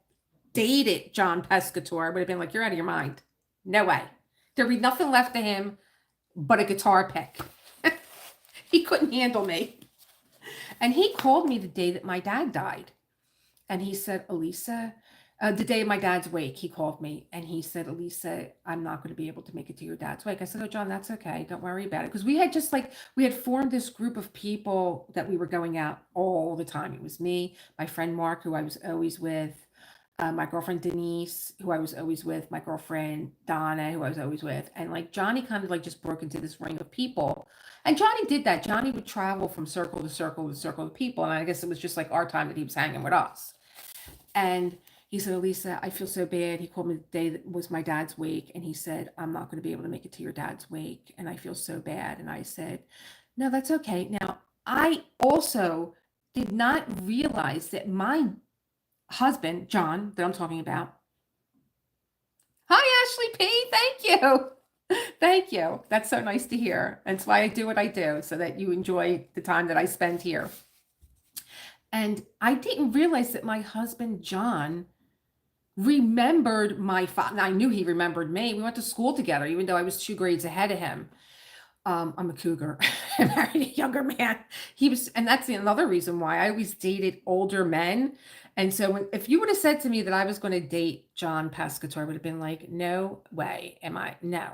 dated John Pescator, I would have been like, you're out of your mind. No way. There'd be nothing left of him but a guitar pick. He couldn't handle me. And he called me the day that my dad died. And he said, Elisa, the day of my dad's wake, he called me and he said, Elisa, I'm not going to be able to make it to your dad's wake. I said, oh, John, that's okay. Don't worry about it. Because we had just like, we had formed this group of people that we were going out all the time. It was me, my friend Mark, who I was always with, my girlfriend Denise, who I was always with, my girlfriend Donna, who I was always with. And like Johnny kind of like just broke into this ring of people. And Johnny did that. Johnny would travel from circle to circle to circle of people. And I guess it was just like our time that he was hanging with us. And he said, Elisa, I feel so bad. He called me the day that was my dad's wake. And he said, I'm not going to be able to make it to your dad's wake. And I feel so bad. And I said, no, that's okay. Now, I also did not realize that my husband, John, that I'm talking about. Hi, Ashley P. Thank you. Thank you. That's so nice to hear. That's why I do what I do, so that you enjoy the time that I spend here. And I didn't realize that my husband, John, remembered my father. I knew he remembered me. We went to school together, even though I was 2 grades ahead of him. I'm a cougar. I married a younger man. He was, and that's another reason why I always dated older men. And so if you would have said to me that I was going to date John Pescator, I would have been like, no way am I. No,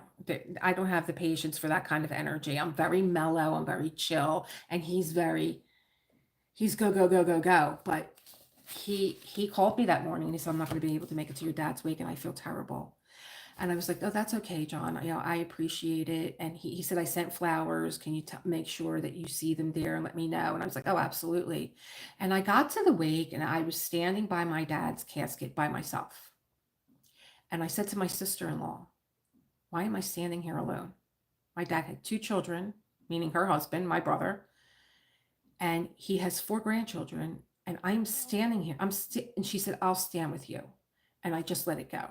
I don't have the patience for that kind of energy. I'm very mellow. I'm very chill. And he's go, go, go, go, go. But he called me that morning and he said, I'm not going to be able to make it to your dad's wake. And I feel terrible. And I was like, oh, that's okay, John. I appreciate it. And he said, I sent flowers. Can you make sure that you see them there and let me know? And I was like, oh, absolutely. And I got to the wake and I was standing by my dad's casket by myself. And I said to my sister-in-law, why am I standing here alone? My dad had 2 children, meaning her husband, my brother, and he has 4 grandchildren. And I'm standing here. And she said, I'll stand with you. And I just let it go.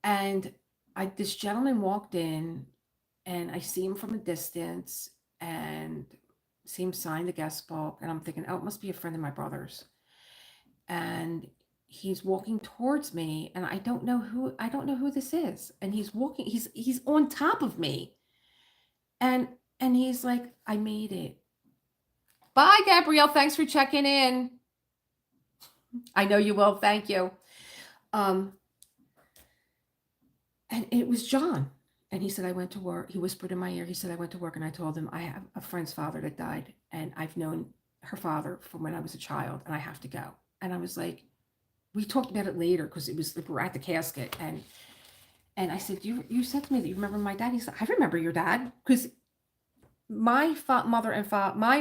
And this gentleman walked in and I see him from a distance and see him sign the guest book. And I'm thinking, oh, it must be a friend of my brother's. And he's walking towards me and I don't know who this is. And he's walking, he's on top of me. And he's like, I made it. Bye, Gabrielle. Thanks for checking in. I know you will. Thank you. And it was John. And he said, I went to work. He whispered in my ear. He said, I went to work and I told him I have a friend's father that died. And I've known her father from when I was a child and I have to go. And I was like, we talked about it later because it was like we're at the casket. And I said, you said to me that you remember my dad. He said, I remember your dad because my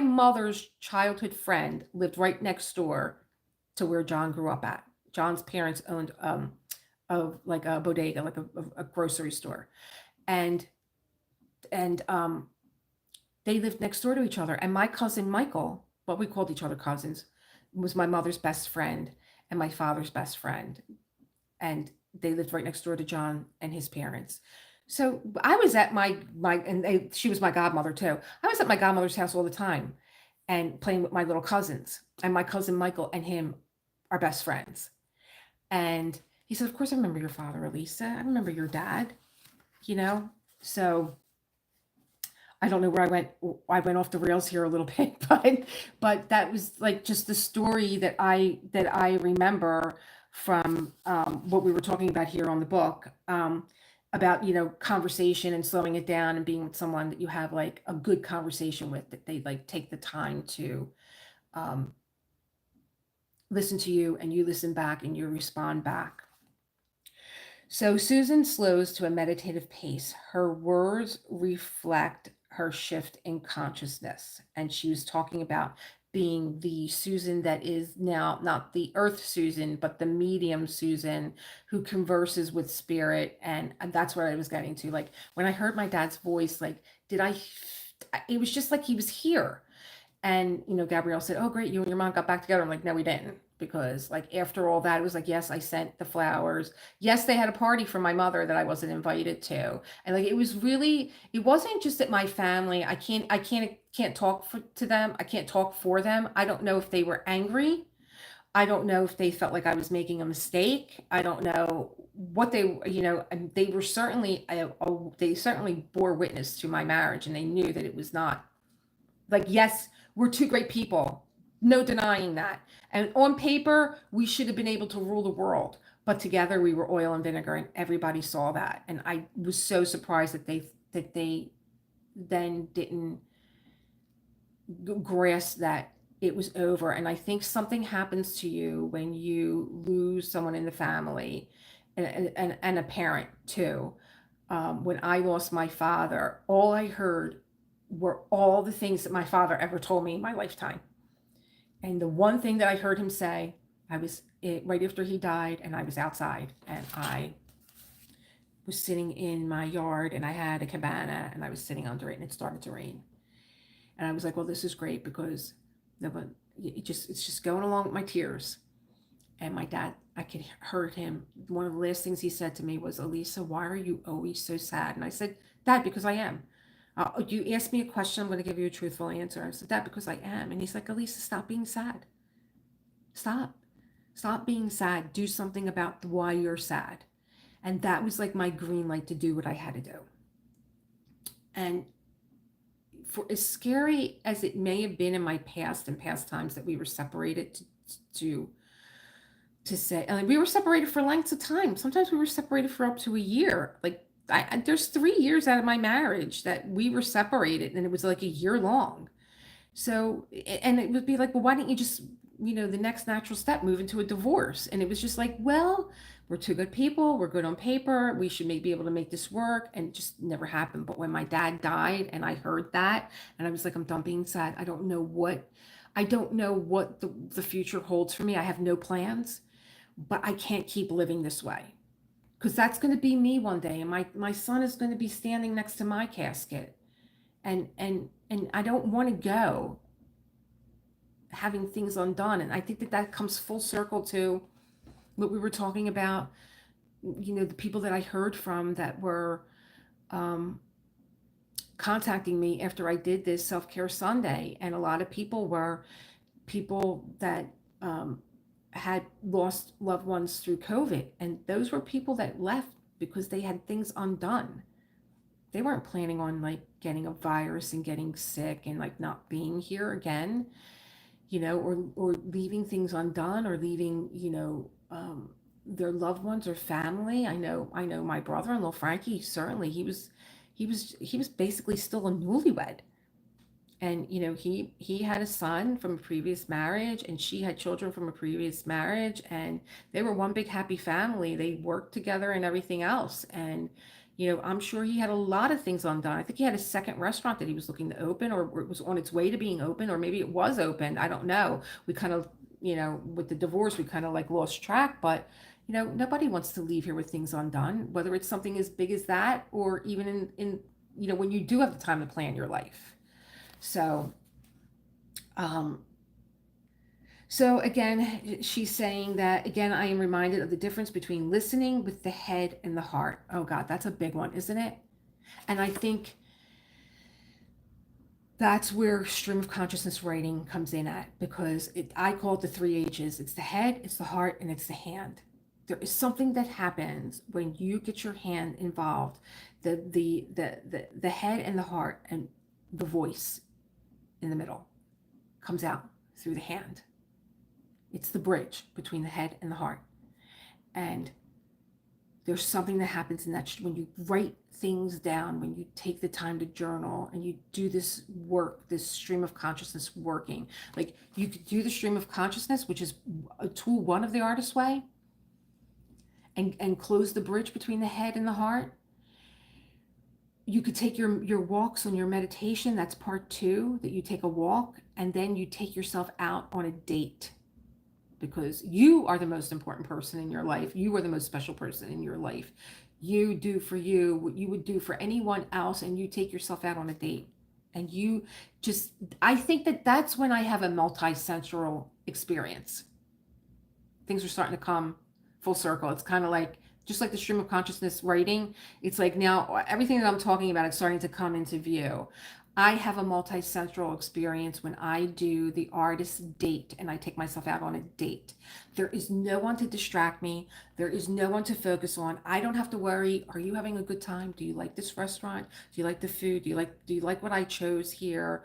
mother's childhood friend lived right next door to where John grew up at. John's parents owned of like a bodega, like a grocery store. And they lived next door to each other. And my cousin Michael, well, we called each other cousins, was my mother's best friend and my father's best friend. And they lived right next door to John and his parents. So I was at she was my godmother too. I was at my godmother's house all the time and playing with my little cousins. And my cousin Michael and him are best friends. And he said, of course I remember your father, Elisa. I remember your dad, So I don't know where I went. I went off the rails here a little bit, but that was like just the story that I remember from what we were talking about here on the book, about, conversation and slowing it down and being with someone that you have like a good conversation with, that they like take the time to listen to you and you listen back and you respond back. So Susan slows to a meditative pace. Her words reflect her shift in consciousness. And she was talking about being the Susan that is now not the earth Susan, but the medium Susan who converses with spirit. And that's what I was getting to. Like when I heard my dad's voice, like, it was just like he was here. And, Gabrielle said, "Oh, great, you and your mom got back together." I'm like, "No, we didn't." Because, like, after all that, it was like, yes, I sent the flowers. Yes, they had a party for my mother that I wasn't invited to. And like, it wasn't just that my family, can't talk to them. I can't talk for them. I don't know if they were angry. I don't know if they felt like I was making a mistake. I don't know what and they were certainly, they certainly bore witness to my marriage, and they knew that it was not like, yes, we're two great people. No denying that. And on paper, we should have been able to rule the world. But together we were oil and vinegar, and everybody saw that. And I was so surprised that they then didn't grasp that it was over. And I think something happens to you when you lose someone in the family, and a parent too. When I lost my father, all I heard were all the things that my father ever told me in my lifetime. And the one thing that I heard him say, right after he died, and I was outside, and I was sitting in my yard, and I had a cabana, and I was sitting under it, and it started to rain. And I was like, well, this is great, because it's just going along with my tears. And my dad, I could heard him. One of the last things he said to me was, "Elisa, why are you always so sad?" And I said, "Dad, because I am. You asked me a question, I'm going to give you a truthful answer." I said, "Dad, because I am." And he's like, "Elisa, stop being sad. Stop. Stop being sad. Do something about why you're sad." And that was like my green light to do what I had to do. And for as scary as it may have been in my past and past times that we were separated, to say, and we were separated for lengths of time. Sometimes we were separated for up to a year. Like, there's 3 years out of my marriage that we were separated, and it was like a year long. So, and it would be like, well, why don't you just, the next natural step, move into a divorce? And it was just like, well, we're two good people. We're good on paper. We should be able to make this work. And it just never happened. But when my dad died and I heard that, and I was like, I'm done being sad. I don't know what the future holds for me. I have no plans, but I can't keep living this way, because that's going to be me one day. And my son is going to be standing next to my casket. And I don't want to go having things undone. And I think that comes full circle to what we were talking about, the people that I heard from that were contacting me after I did this Self-Care Sunday. And a lot of people were people that had lost loved ones through COVID. And those were people that left because they had things undone. They weren't planning on like getting a virus and getting sick and like not being here again, or leaving things undone, or leaving, their loved ones or family. I know my brother-in-law, Frankie, certainly he was basically still a newlywed. And he had a son from a previous marriage, and she had children from a previous marriage, and they were one big happy family. They worked together and everything else. And I'm sure he had a lot of things undone. I think he had a second restaurant that he was looking to open, or it was on its way to being open, or maybe it was open. I don't know. We kind of, with the divorce, we kind of like lost track. But nobody wants to leave here with things undone, whether it's something as big as that, or even in when you do have the time to plan your life. So, um, so again, she's saying that, again, I am reminded of the difference between listening with the head and the heart. Oh God, that's a big one, isn't it? And I think that's where stream of consciousness writing comes in at, because I call it the 3 H's. It's the head, it's the heart, and it's the hand. There is something that happens when you get your hand involved. The head and the heart and the voice in the middle comes out through the hand. It's the bridge between the head and the heart. And there's something that happens in that when you write things down, when you take the time to journal and you do this work, this stream of consciousness working. Like, you could do the stream of consciousness, which is a tool one of the artist's way, and close the bridge between the head and the heart. you could take your walks on your meditation. That's part two, that you take a walk and then you take yourself out on a date, because you are the most important person in your life. You are the most special person in your life. You do for you what you would do for anyone else, and you take yourself out on a date. And you just, I think that that's when I have a multi-sensual experience. Things are starting to come full circle. It's kind of like, just like the stream of consciousness writing, it's like now everything that I'm talking about is starting to come into view. I have a multi-sensual experience when I do the artist date and I take myself out on a date. There is no one to distract me. There is no one to focus on. I don't have to worry, are you having a good time? Do you like this restaurant? Do you like the food? Do you like what I chose here?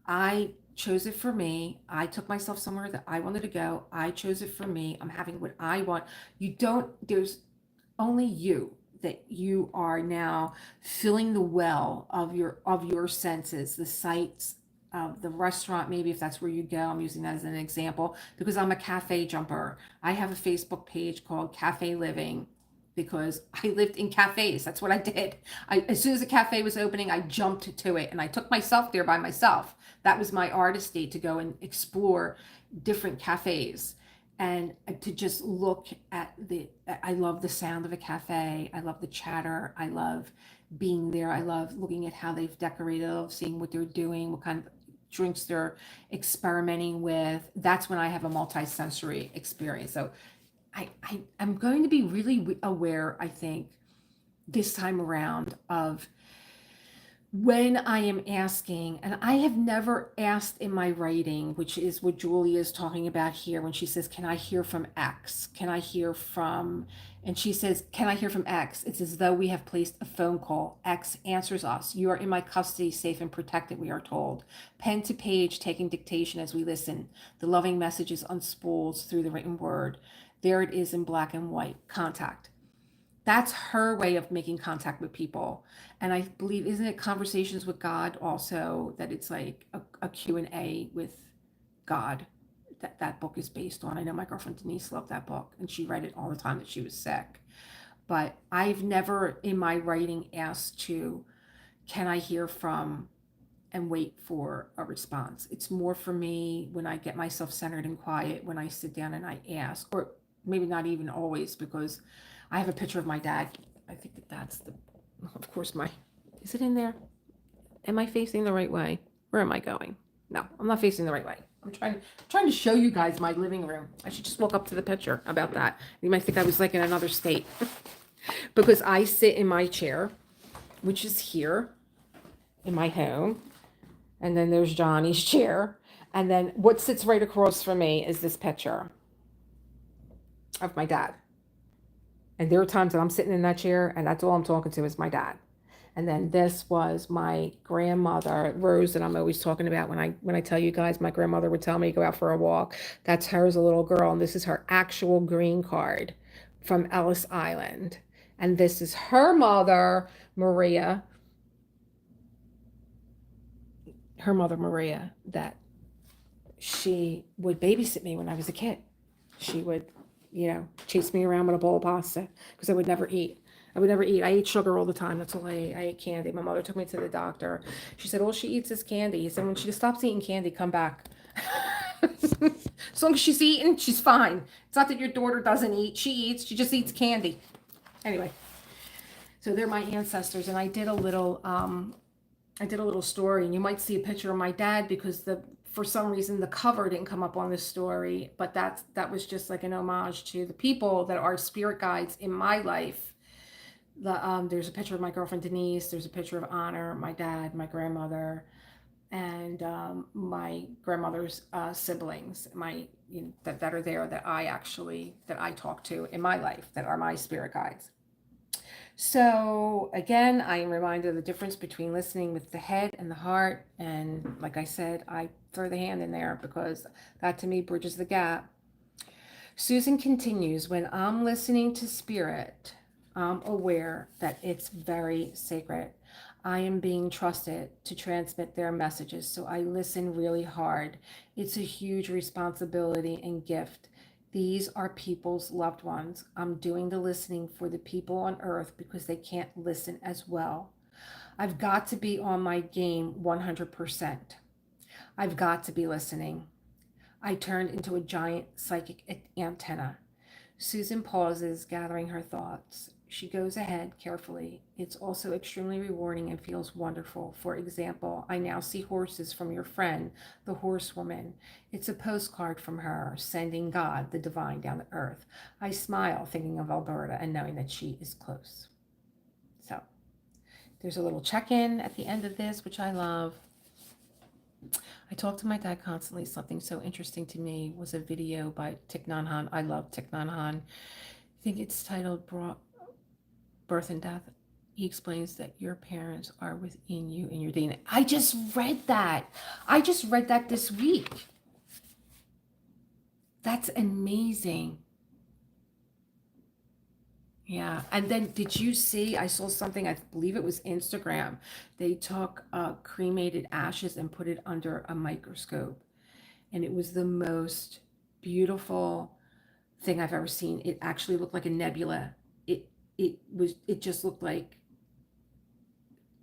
I chose it for me. I took myself somewhere that I wanted to go. I chose it for me. I'm having what I want. There's only you, that you are now filling the well of your senses, the sights of the restaurant, maybe if that's where you go. I'm using that as an example because I'm a cafe jumper. I have a Facebook page called Cafe Living because I lived in cafes. That's what I did. As soon as a cafe was opening, I jumped to it and I took myself there by myself. That was my artist date, to go and explore different cafes and to just look at I love the sound of a cafe. I love the chatter. I love being there. I love looking at how they've decorated. I love seeing what they're doing, what kind of drinks they're experimenting with. That's when I have a multi-sensory experience. So I'm going to be really aware, I think, this time around, of when I am asking, and I have never asked in my writing, which is what Julia is talking about here when she says, can I hear from X? Can I hear from, and she says, can I hear from X? It's as though we have placed a phone call. X answers us. You are in my custody, safe and protected, we are told. Pen to page, taking dictation as we listen. The loving messages unspools through the written word. There it is in black and white. Contact. That's her way of making contact with people. And I believe, isn't it Conversations with God also, that it's like a Q&A with God, that book is based on. I know my girlfriend Denise loved that book and she read it all the time that she was sick. But I've never in my writing asked to, can I hear from, and wait for a response. It's more for me when I get myself centered and quiet, when I sit down and I ask, or maybe not even always, because I have a picture of my dad. I think that's of course, is it in there? Am I facing the right way? Where am I going? No, I'm not facing the right way. I'm trying to show you guys my living room. I should just walk up to the picture about that. You might think I was like in another state because I sit in my chair, which is here in my home. And then there's Johnny's chair. And then what sits right across from me is this picture of my dad. And there are times that I'm sitting in that chair and that's all I'm talking to is my dad. And then this was my grandmother, Rose, that I'm always talking about when I tell you guys, my grandmother would tell me to go out for a walk. That's her as a little girl. And this is her actual green card from Ellis Island. And this is her mother, Maria. Her mother, Maria, that she would babysit me when I was a kid. She would, chase me around with a bowl of pasta because I would never eat. I ate sugar all the time. That's all I ate. I ate candy. My mother took me to the doctor. She said, all she eats is candy. He said, when she stops eating candy, come back. As long as she's eating, she's fine. It's not that your daughter doesn't eat. She eats. She just eats candy. Anyway, so they're my ancestors. And I did a little story, and you might see a picture of my dad because for some reason the cover didn't come up on this story, but that was just like an homage to the people that are spirit guides in my life. There's a picture of my girlfriend Denise. There's a picture of Honor, my dad, my grandmother, and my grandmother's siblings, that are there that I talk to in my life, that are my spirit guides. So again, I am reminded of the difference between listening with the head and the heart. And like I said, I throw the hand in there because that to me bridges the gap. Susan continues, when I'm listening to spirit, I'm aware that it's very sacred. I am being trusted to transmit their messages, so I listen really hard. It's a huge responsibility and gift. These are people's loved ones. I'm doing the listening for the people on earth because they can't listen as well. I've got to be on my game 100%. I've got to be listening. I turned into a giant psychic antenna. Susan pauses, gathering her thoughts. She goes ahead carefully. It's also extremely rewarding and feels wonderful. For example, I now see horses from your friend, the horsewoman. It's a postcard from her, sending God, the divine, down to earth. I smile, thinking of Alberta and knowing that she is close. So there's a little check in at the end of this, which I love. I talk to my dad constantly. Something so interesting to me was a video by Thich Nhat Hanh. I love Thich Nhat Hanh. I think it's titled Birth and Death. He explains that your parents are within you in your DNA. I just read that. I just read that this week. That's amazing. Yeah. And then did you see, I saw something, I believe it was Instagram. They took cremated ashes and put it under a microscope. And it was the most beautiful thing I've ever seen. It actually looked like a nebula. It just looked like,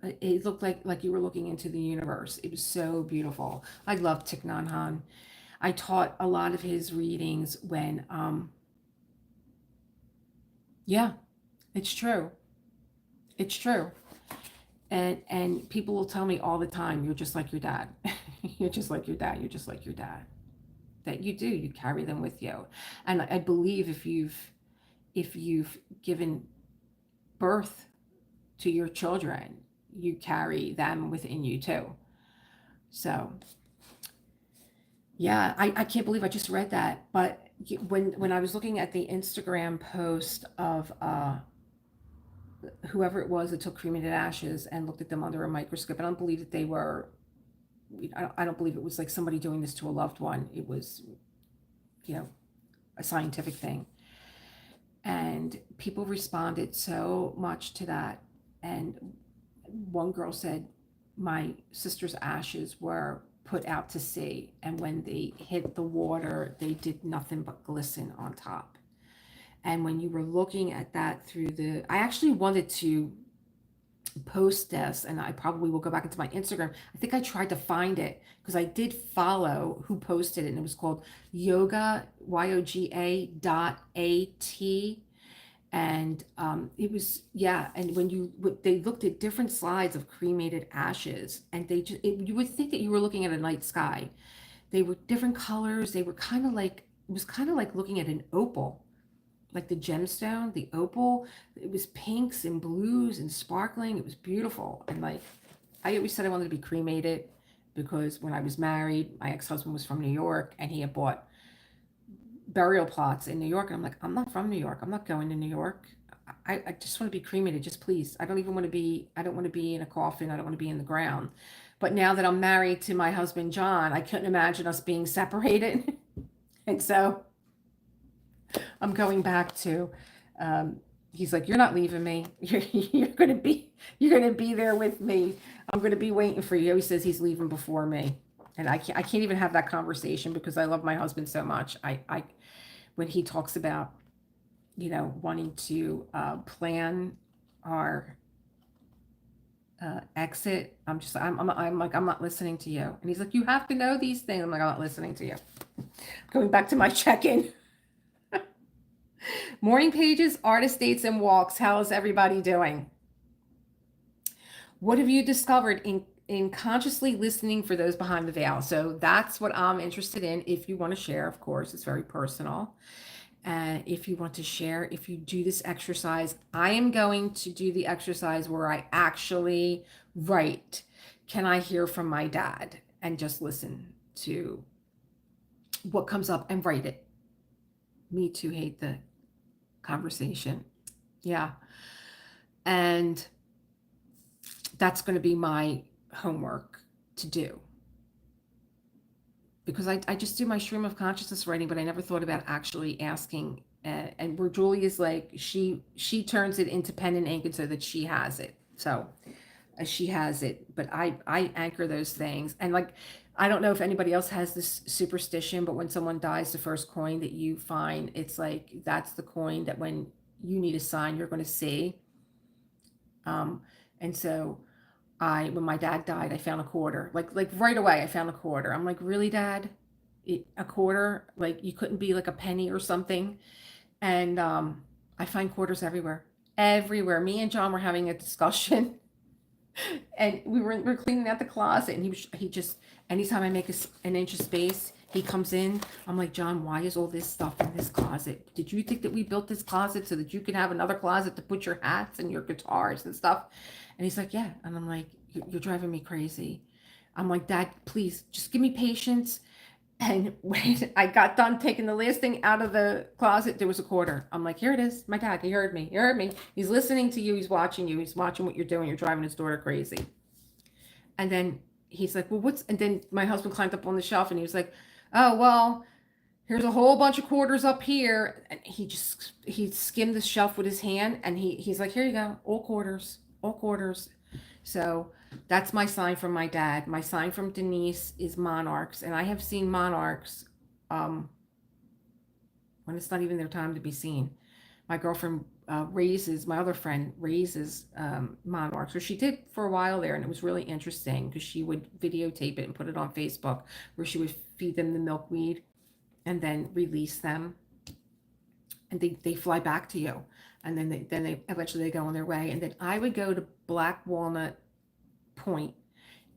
it looked like you were looking into the universe. It was so beautiful. I love Thich Nhat Hanh. I taught a lot of his readings when yeah, it's true. It's true. And people will tell me all the time, you're just like your dad. You're just like your dad. You're just like your dad. That you do. You carry them with you. And I believe if you've given birth to your children, you carry them within you too. So yeah, I can't believe I just read that. But when I was looking at the Instagram post of whoever it was that took cremated ashes and looked at them under a microscope, I don't believe that they were. I don't believe it was like somebody doing this to a loved one. It was, you know, a scientific thing. And people responded so much to that. And one girl said, my sister's ashes were put out to sea, and when they hit the water, they did nothing but glisten on top. And when you were looking at that through I actually wanted to post this, and I probably will go back into my Instagram. I think I tried to find it because I did follow who posted it, and it was called yoga, yoga.at. And it was, yeah, and they looked at different slides of cremated ashes, and you would think that you were looking at a night sky. They were different colors. They were kind of like, it was kind of like looking at an opal, like the gemstone, the opal. It was pinks and blues and sparkling. It was beautiful. And like, I always said I wanted to be cremated because when I was married, my ex-husband was from New York, and he had bought burial plots in New York. And I'm like, I'm not from New York. I'm not going to New York. I just want to be cremated. Just please. I don't want to be in a coffin. I don't want to be in the ground. But now that I'm married to my husband, John, I couldn't imagine us being separated. And so I'm going back to, he's like, you're not leaving me. You're going to be there with me. I'm going to be waiting for you. He says he's leaving before me. And I can't even have that conversation because I love my husband so much. When he talks about, wanting to plan our exit, I'm like, I'm not listening to you. And he's like, you have to know these things. I'm like, I'm not listening to you. Going back to my check-in. Morning pages, artist dates, and walks. How is everybody doing? What have you discovered in consciously listening for those behind the veil? So that's what I'm interested in. If you want to share, of course, it's very personal. And if you want to share, if you do this exercise, I am going to do the exercise where I actually write, can I hear from my dad? And just listen to what comes up and write it. Me too, hate the conversation. Yeah. And that's going to be my homework to do. Because I just do my stream of consciousness writing, but I never thought about actually asking. And where Julie is like, she turns it into pen and ink, and so that she has it. So she has it, but I anchor those things. And like, I don't know if anybody else has this superstition, but when someone dies, the first coin that you find, it's like, that's the coin that when you need a sign, you're going to see. And so when my dad died, I found a quarter. Like right away, I found a quarter. I'm like, really, Dad? A quarter? Like you couldn't be like a penny or something? And I find quarters everywhere, everywhere. Me and John were having a discussion, and we were cleaning out the closet, and he just anytime I make an inch of space, he comes in. I'm like, John, why is all this stuff in this closet? Did you think that we built this closet so that you could have another closet to put your hats and your guitars and stuff? And he's like, yeah. And I'm like, you're driving me crazy. I'm like, Dad, please just give me patience. And when I got done taking the last thing out of the closet, there was a quarter. I'm like, here it is. My dad, he heard me. He heard me. He's listening to you. He's watching you. He's watching what you're doing. You're driving his daughter crazy. And then he's like, well, what's, and then my husband climbed up on the shelf and he was like, oh, well, here's a whole bunch of quarters up here. And he skimmed the shelf with his hand and he's like, here you go. All quarters, all quarters. So that's my sign from my dad. My sign from Denise is monarchs. And I have seen monarchs um, when it's not even their time to be seen. My girlfriend raises, my other friend raises monarchs, or she did for a while there, and it was really interesting because she would videotape it and put it on Facebook, where she would feed them the milkweed and then release them, and they fly back to you, and then they eventually they go on their way, and then I would go to Black Walnut Point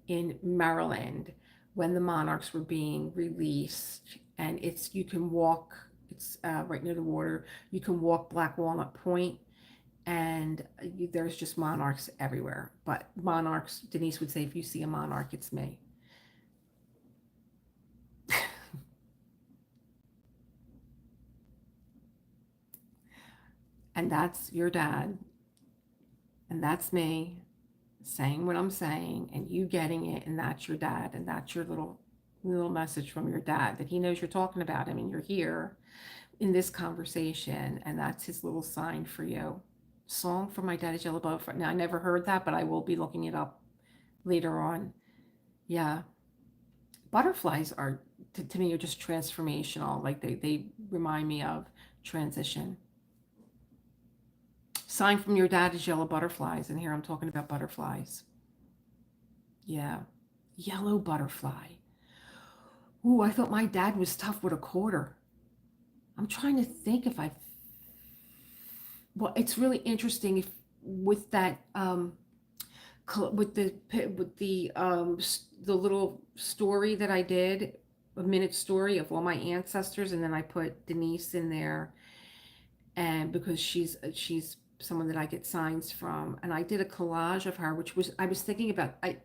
in Maryland when the monarchs were being released, and it's you can walk. It's right near the water. You can walk Black Walnut Point, and there's just monarchs everywhere. But monarchs, Denise would say, if you see a monarch, it's me. And that's your dad, and that's me saying what I'm saying, and you getting it, and that's your dad, and that's your little message from your dad that he knows you're talking about him, and you're here in this conversation, and that's his little sign for you. Song for my daddy's yellow butterfly. Now I never heard that, but I will be looking it up later on. Yeah, butterflies are to me are just transformational. Like they remind me of transition. Sign from your dad is yellow butterflies, and here I'm talking about butterflies. Yeah, yellow butterfly. Ooh, I thought my dad was tough with a quarter. I'm trying to think if I. Well, it's really interesting if with that with the little story that I did, a minute story of all my ancestors, and then I put Denise in there, and because she's someone that I get signs from, and I did a collage of her, which was I was thinking about. I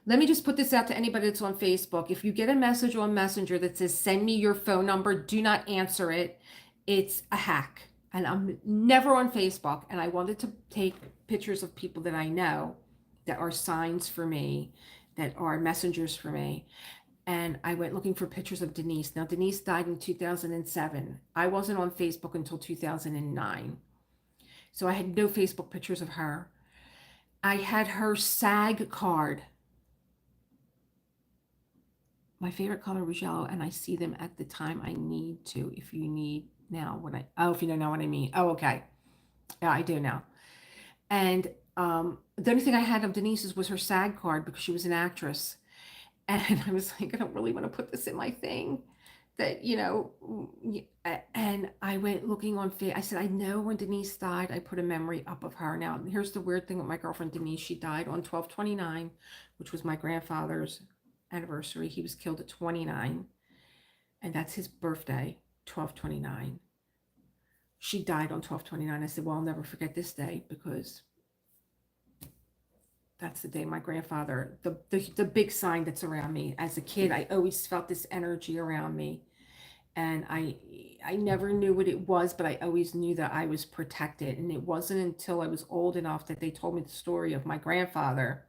Let me just put this out to anybody that's on Facebook. If you get a message on Messenger that says, send me your phone number, do not answer it. It's a hack. And I'm never on Facebook. And I wanted to take pictures of people that I know that are signs for me, that are messengers for me. And I went looking for pictures of Denise. Now, Denise died in 2007. I wasn't on Facebook until 2009. So I had no Facebook pictures of her. I had her SAG card. My favorite color was yellow, and I see them at the time I need to. If you need now, if you don't know what I mean. Oh, okay. Yeah, I do now. And the only thing I had of Denise's was her SAG card because she was an actress. And I was like, I don't really want to put this in my thing. That, and I went looking on Facebook. I said, I know when Denise died, I put a memory up of her. Now, here's the weird thing with my girlfriend Denise. She died on 12/29, which was my grandfather's anniversary. He was killed at 29, and that's his birthday, 12/29. She died on 12/29. I said, well, I'll never forget this day because that's the day my grandfather, the big sign that's around me. As a kid, I always felt this energy around me, and I never knew what it was, but I always knew that I was protected. And it wasn't until I was old enough that they told me the story of my grandfather,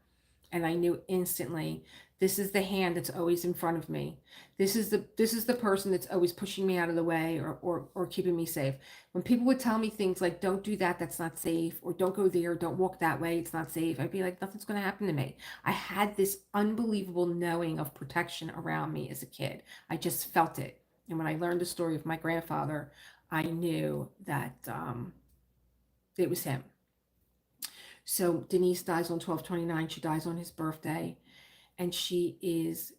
and I knew instantly, this is the hand that's always in front of me. This is the person that's always pushing me out of the way, or keeping me safe. When people would tell me things like, don't do that, that's not safe, or don't go there, don't walk that way, it's not safe, I'd be like, nothing's going to happen to me. I had this unbelievable knowing of protection around me as a kid. I just felt it. And when I learned the story of my grandfather, I knew that it was him. So Denise dies on 12/29. She dies on his birthday. And she is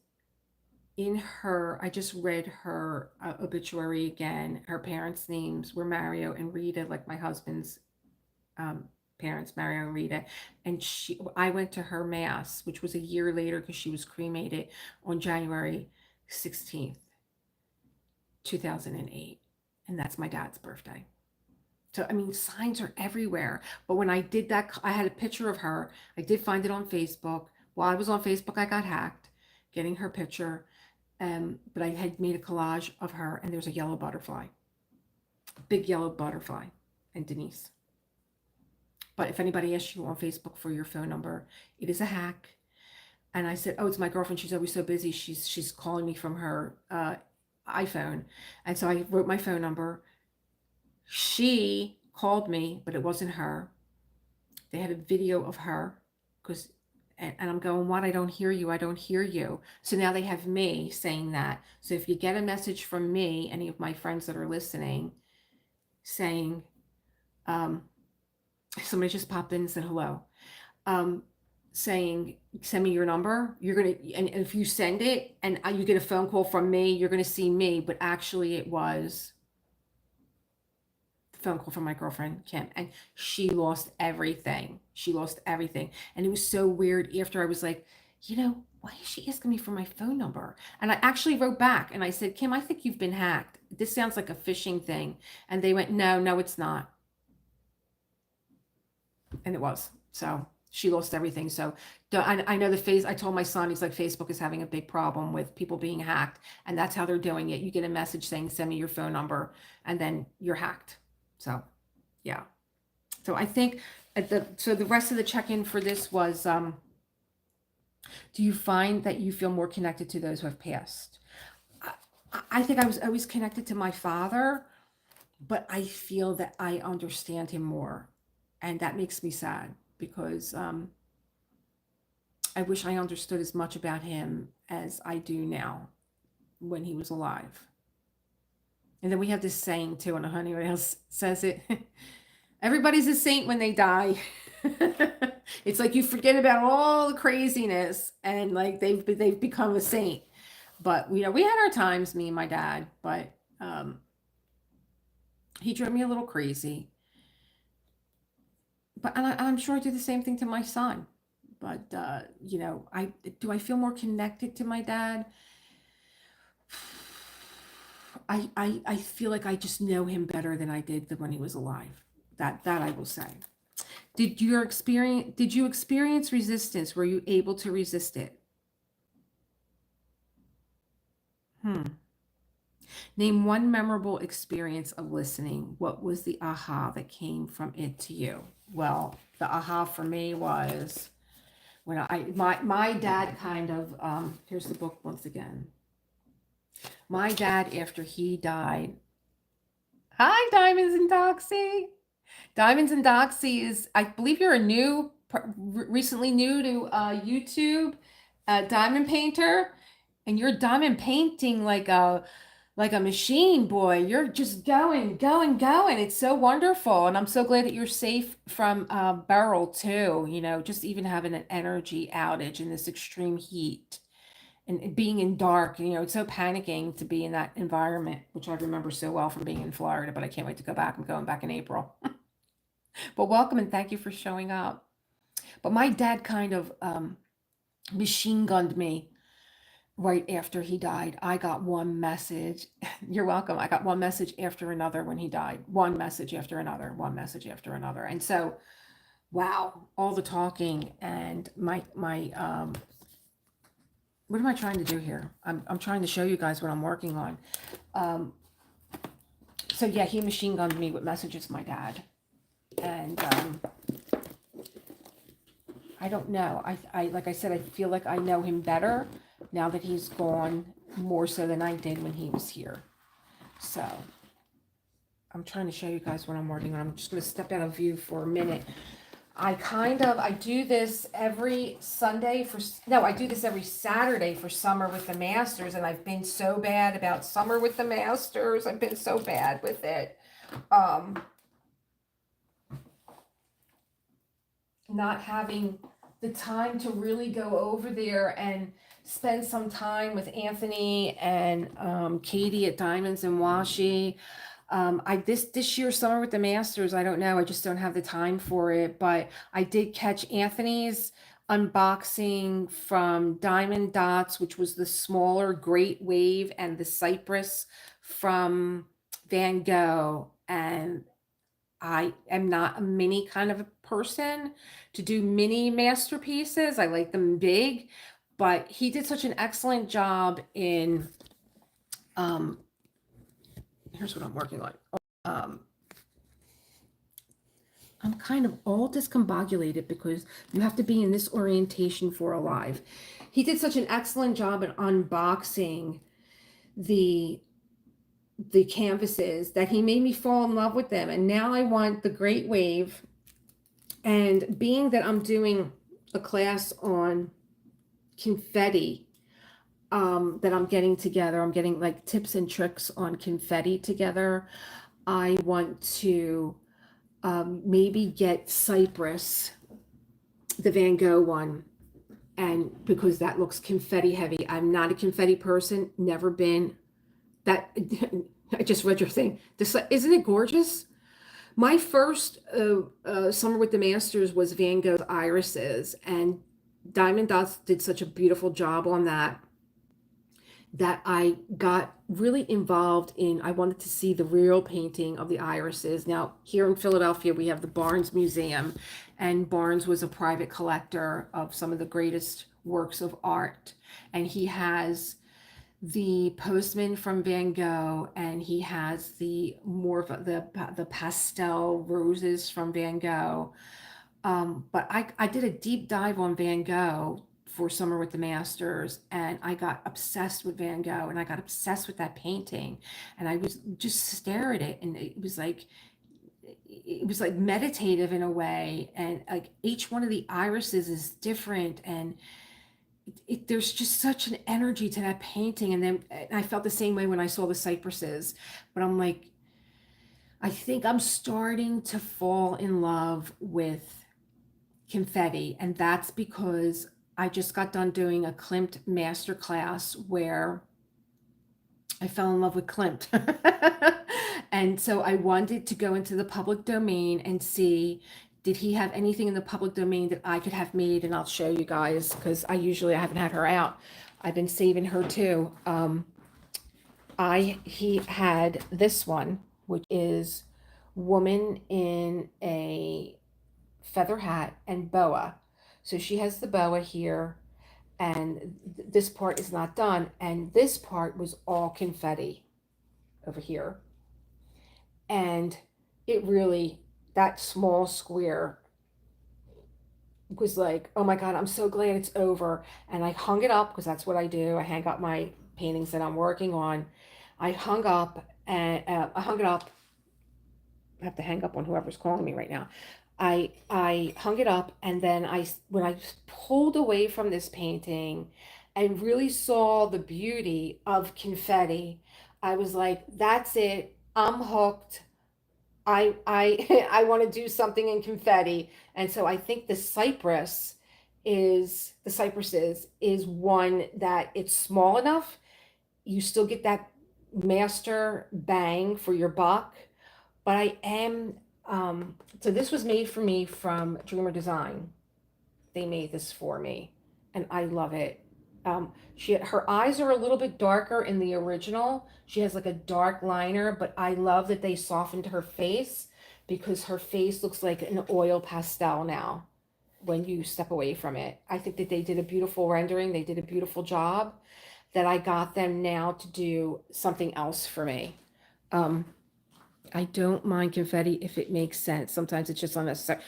in her, I just read her obituary again. Her parents' names were Mario and Rita, like my husband's um, parents, Mario and Rita. And I went to her mass, which was a year later because she was cremated on January 16th, 2008. And that's my dad's birthday. So, I mean, signs are everywhere. But when I did that, I had a picture of her. I did find it on Facebook. While I was on Facebook, I got hacked getting her picture. But I had made a collage of her, and there's a yellow butterfly, big yellow butterfly, and Denise. But if anybody asks you on Facebook for your phone number, it is a hack. And I said, "Oh, it's my girlfriend. She's always so busy. She's calling me from her iPhone." And so I wrote my phone number. She called me, but it wasn't her. They had a video of her because, and I'm going, "What? I don't hear you. I don't hear you." So now they have me saying that. So if you get a message from me, any of my friends that are listening, saying, somebody just popped in and said hello, saying, "Send me your number." You're gonna, and if you send it and you get a phone call from me, you're gonna see me, but actually it was phone call from my girlfriend Kim, and she lost everything. She lost everything. And it was so weird. After, I was like, why is she asking me for my phone number? And I actually wrote back and I said, "Kim, I think you've been hacked. This sounds like a phishing thing." And they went, "No, no, it's not." And it was. So she lost everything. So I know I told my son, he's like, Facebook is having a big problem with people being hacked, and that's how they're doing it. You get a message saying, "Send me your phone number," and then you're hacked. So yeah. So I think the rest of the check-in for this was, do you find that you feel more connected to those who have passed? I think I was always connected to my father, but I feel that I understand him more. And that makes me sad because I wish I understood as much about him as I do now when he was alive. And then we have this saying too, and honey else says it. Everybody's a saint when they die. It's like you forget about all the craziness and like they've become a saint. But we had our times, me and my dad, but he drove me a little crazy. But I'm sure I do the same thing to my son. But I feel more connected to my dad? I feel like I just know him better than I did when he was alive. That I will say. Did you experience resistance? Were you able to resist it? Name one memorable experience of listening. What was the aha that came from it to you? Well, the aha for me was when my dad kind of, here's the book once again. My dad, after he died, hi, Diamonds and Doxy. Diamonds and Doxy is, I believe you're recently new to YouTube, diamond painter, and you're diamond painting like a machine, boy. You're just going, going, going. It's so wonderful, and I'm so glad that you're safe from Beryl too. Just even having an energy outage in this extreme heat. And being in dark, it's so panicking to be in that environment, which I remember so well from being in Florida, but I can't wait to go back. I'm going back in April. But welcome and thank you for showing up. But my dad kind of machine gunned me right after he died. I got one message. You're welcome. I got one message after another when he died. One message after another, one message after another. And so, wow, all the talking and my what am I trying to do here? I'm trying to show you guys what I'm working on. So yeah, he machine gunned me with messages, my dad. And I don't know. I like I said, I feel like I know him better now that he's gone, more so than I did when he was here. So I'm trying to show you guys what I'm working on. I'm just going to step out of view for a minute. I do this every I do this every Saturday for Summer with the Masters, and I've been so bad about Summer with the Masters. I've been so bad with it. not having the time to really go over there and spend some time with Anthony and Katie at Diamonds and Washi. I this year summer with the Masters, I don't know. I just don't have the time for it. But I did catch Anthony's unboxing from Diamond Dots, which was the smaller Great Wave, and the Cypress from Van Gogh. And I am not a mini kind of a person to do mini masterpieces. I like them big, but he did such an excellent job in um here's what I'm working on. Um I'm kind of all discombobulated because you have to be in this orientation for a live. He did such an excellent job at unboxing the canvases that he made me fall in love with them. And now I want the Great Wave. And being that I'm doing a class on confetti, that I'm getting together, I'm getting like tips and tricks on confetti together. I want to maybe get Cypress, the Van Gogh one, and because that looks confetti heavy. I'm not a confetti person, never been. That I just read your thing. This, isn't it gorgeous? My first summer with the Masters was Van Gogh's irises, and Diamond Dots did such a beautiful job on that that I got really involved in. I wanted to see the real painting of the irises. Now, here in Philadelphia, we have the Barnes Museum, and Barnes was a private collector of some of the greatest works of art. And he has the Postman from Van Gogh, and he has the more of the pastel roses from Van Gogh. But I did a deep dive on Van Gogh for Summer with the Masters, and I got obsessed with Van Gogh, and I got obsessed with that painting, and I was just stare at it, and it was like meditative in a way, and like each one of the irises is different, and there's just such an energy to that painting. And then I felt the same way when I saw the cypresses, but I'm like, I think I'm starting to fall in love with confetti, and that's because I just got done doing a Klimt masterclass where I fell in love with Klimt. And so I wanted to go into the public domain and see, did he have anything in the public domain that I could have made? And I'll show you guys, because I haven't had her out. I've been saving her too. He had this one, which is woman in a feather hat and boa. So she has the boa here, and this part is not done. And this part was all confetti over here. And it really, that small square was like, oh my God, I'm so glad it's over. And I hung it up, because that's what I do. I hang up my paintings that I'm working on. I hung up, and I hung it up. I have to hang up on whoever's calling me right now. I hung it up, and then when I pulled away from this painting and really saw the beauty of confetti, I was like, that's it. I'm hooked. I want to do something in confetti. And so I think the cypresses is one that it's small enough. You still get that master bang for your buck. But I am, so this was made for me from Dreamer Design. They made this for me, and I love it. Her eyes are a little bit darker in the original. She has like a dark liner, but I love that they softened her face, because her face looks like an oil pastel now when you step away from it. I think that they did a beautiful rendering. They did a beautiful job, that I got them now to do something else for me. I don't mind confetti if it makes sense. Sometimes it's just unnecessary.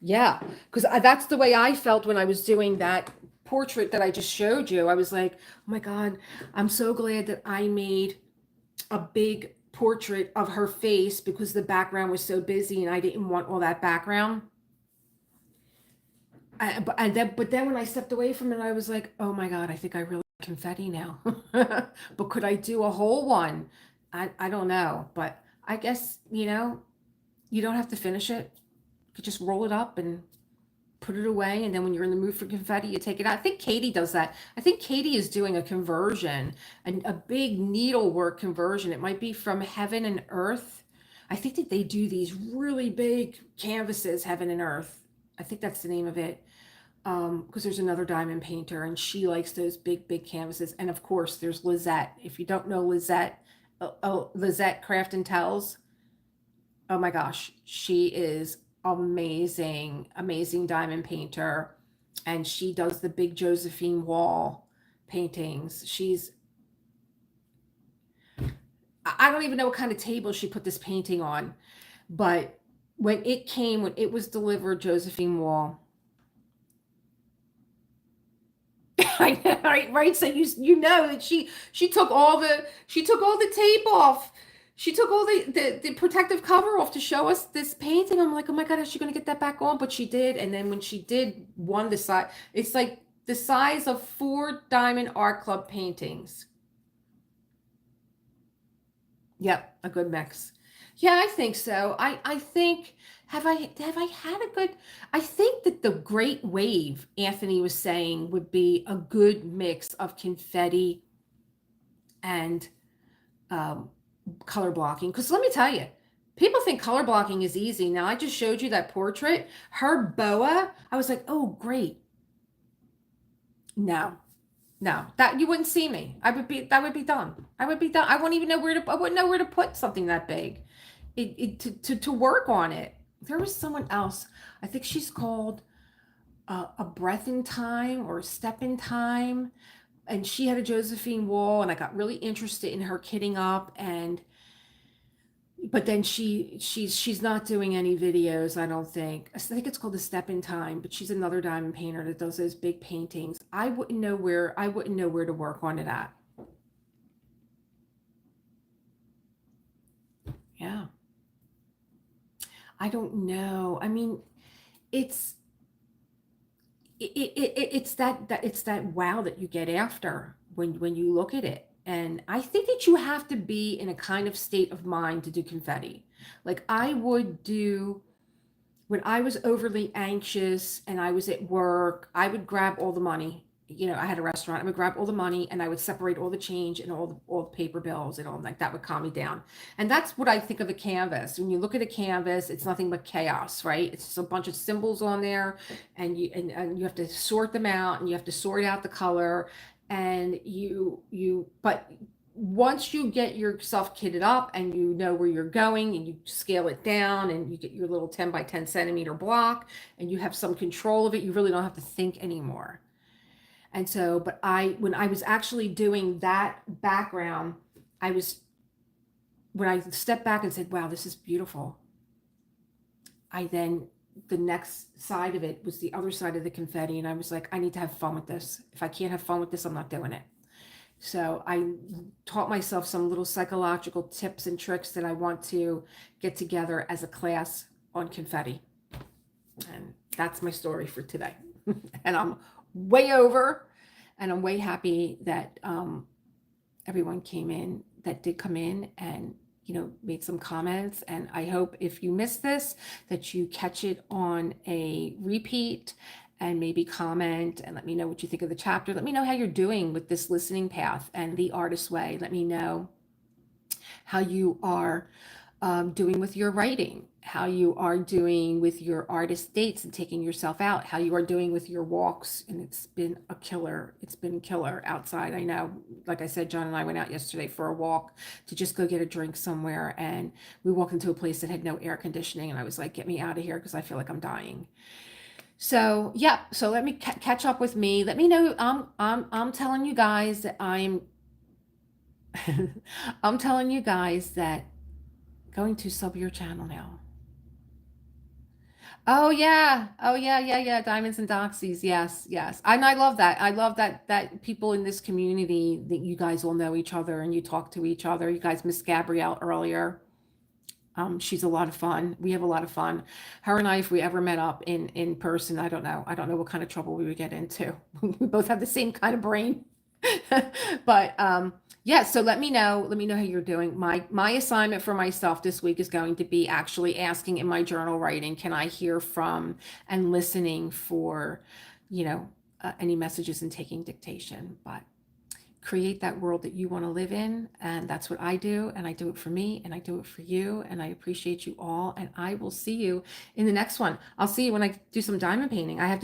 Yeah, because that's the way I felt when I was doing that portrait that I just showed you. I was like, oh my God, I'm so glad that I made a big portrait of her face, because the background was so busy and I didn't want all that background. But then when I stepped away from it, I was like, oh my God, I think I really like confetti now. But could I do a whole one? I don't know, but I guess, you don't have to finish it. You could just roll it up and put it away, and then when you're in the mood for confetti, you take it out. I think Katie does that. I think Katie is doing a conversion, a big needlework conversion. It might be from Heaven and Earth. I think that they do these really big canvases, Heaven and Earth. I think that's the name of it. Because there's another diamond painter, and she likes those big canvases. And of course, there's Lizette. If you don't know Lizette, Lizette Craft and Tells, oh my gosh, she is amazing, amazing diamond painter. And she does the big Josephine Wall paintings. I don't even know what kind of table she put this painting on, but when it was delivered, Josephine Wall, I know, right, right. So you know that she took all the tape off. She took all the protective cover off to show us this painting. I'm like, oh my God, is she gonna get that back on? But she did. And then when she did one the size, it's like the size of 4 Diamond Art Club paintings. Yep, a good mix. Yeah, I think so. I think have I had a good I think that the great wave Anthony was saying would be a good mix of confetti and um, color blocking. Because let me tell you, people think color blocking is easy. Now I just showed you that portrait. Her boa, I was like, oh great. No, no, that you wouldn't see me. That would be done. I would be done. I wouldn't know where to put something that big. To work on it. There was someone else. I think she's called a breath in time or a step in time, and she had a Josephine Wall, and I got really interested in her kitting up, and but then she's not doing any videos, I don't think. I think it's called a step in time, but she's another diamond painter that does those big paintings. I wouldn't know where to work on it at. Yeah. I don't know. I mean, it's it's that wow that you get after when you look at it. And I think that you have to be in a kind of state of mind to do confetti. Like I would do when I was overly anxious and I was at work, I would grab all the money. You know, I had a restaurant. I would grab all the money and I would separate all the change and all the paper bills and all like that would calm me down. And that's what I think of a canvas. When you look at a canvas, it's nothing but chaos, right? It's just a bunch of symbols on there, and you have to sort them out, and you have to sort out the color, and but once you get yourself kitted up and you know where you're going and you scale it down and you get your little 10 by 10 centimeter block and you have some control of it, you really don't have to think anymore. And so, but when I was actually doing that background, I was, when I stepped back and said, wow, this is beautiful. I then, the next side of it was the other side of the confetti. And I was like, I need to have fun with this. If I can't have fun with this, I'm not doing it. So I taught myself some little psychological tips and tricks that I want to get together as a class on confetti. And that's my story for today. And I'm way over, and I'm way happy that everyone came in that did come in and made some comments. And I hope if you missed this that you catch it on a repeat and maybe comment and let me know what you think of the chapter. Let me know how you're doing with this listening path and the artist way. Let me know how you are doing with your writing, how you are doing with your artist dates and taking yourself out, how you are doing with your walks. And it's been a killer. It's been killer outside. I know, like I said, John and I went out yesterday for a walk to just go get a drink somewhere. And we walked into a place that had no air conditioning. And I was like, get me out of here because I feel like I'm dying. So yeah, so let me catch up with me. Let me know. I'm telling you guys that I'm telling you guys that going to sub your channel now. Oh yeah. Oh yeah. Diamonds and Doxies. Yes, yes. And I love that. I love that people in this community that you guys all know each other and you talk to each other. You guys missed Gabrielle earlier. She's a lot of fun. We have a lot of fun. Her and I, if we ever met up in person, I don't know. I don't know what kind of trouble we would get into. We both have the same kind of brain. But yeah, so let me know how you're doing. My assignment for myself this week is going to be actually asking in my journal writing, can I hear from, and listening for, you know, any messages and taking dictation. But create that world that you want to live in, and that's what I do, and I do it for me, and I do it for you, and I appreciate you all, and I will see you in the next one. I'll see you when I do some diamond painting. I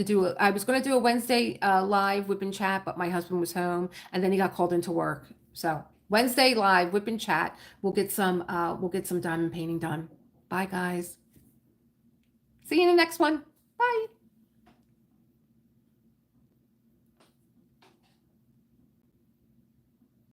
was going to do a Wednesday live whip and chat, but my husband was home and then he got called into work. So Wednesday live whip and chat, we'll get some diamond painting done. Bye guys, see you in the next one. Bye.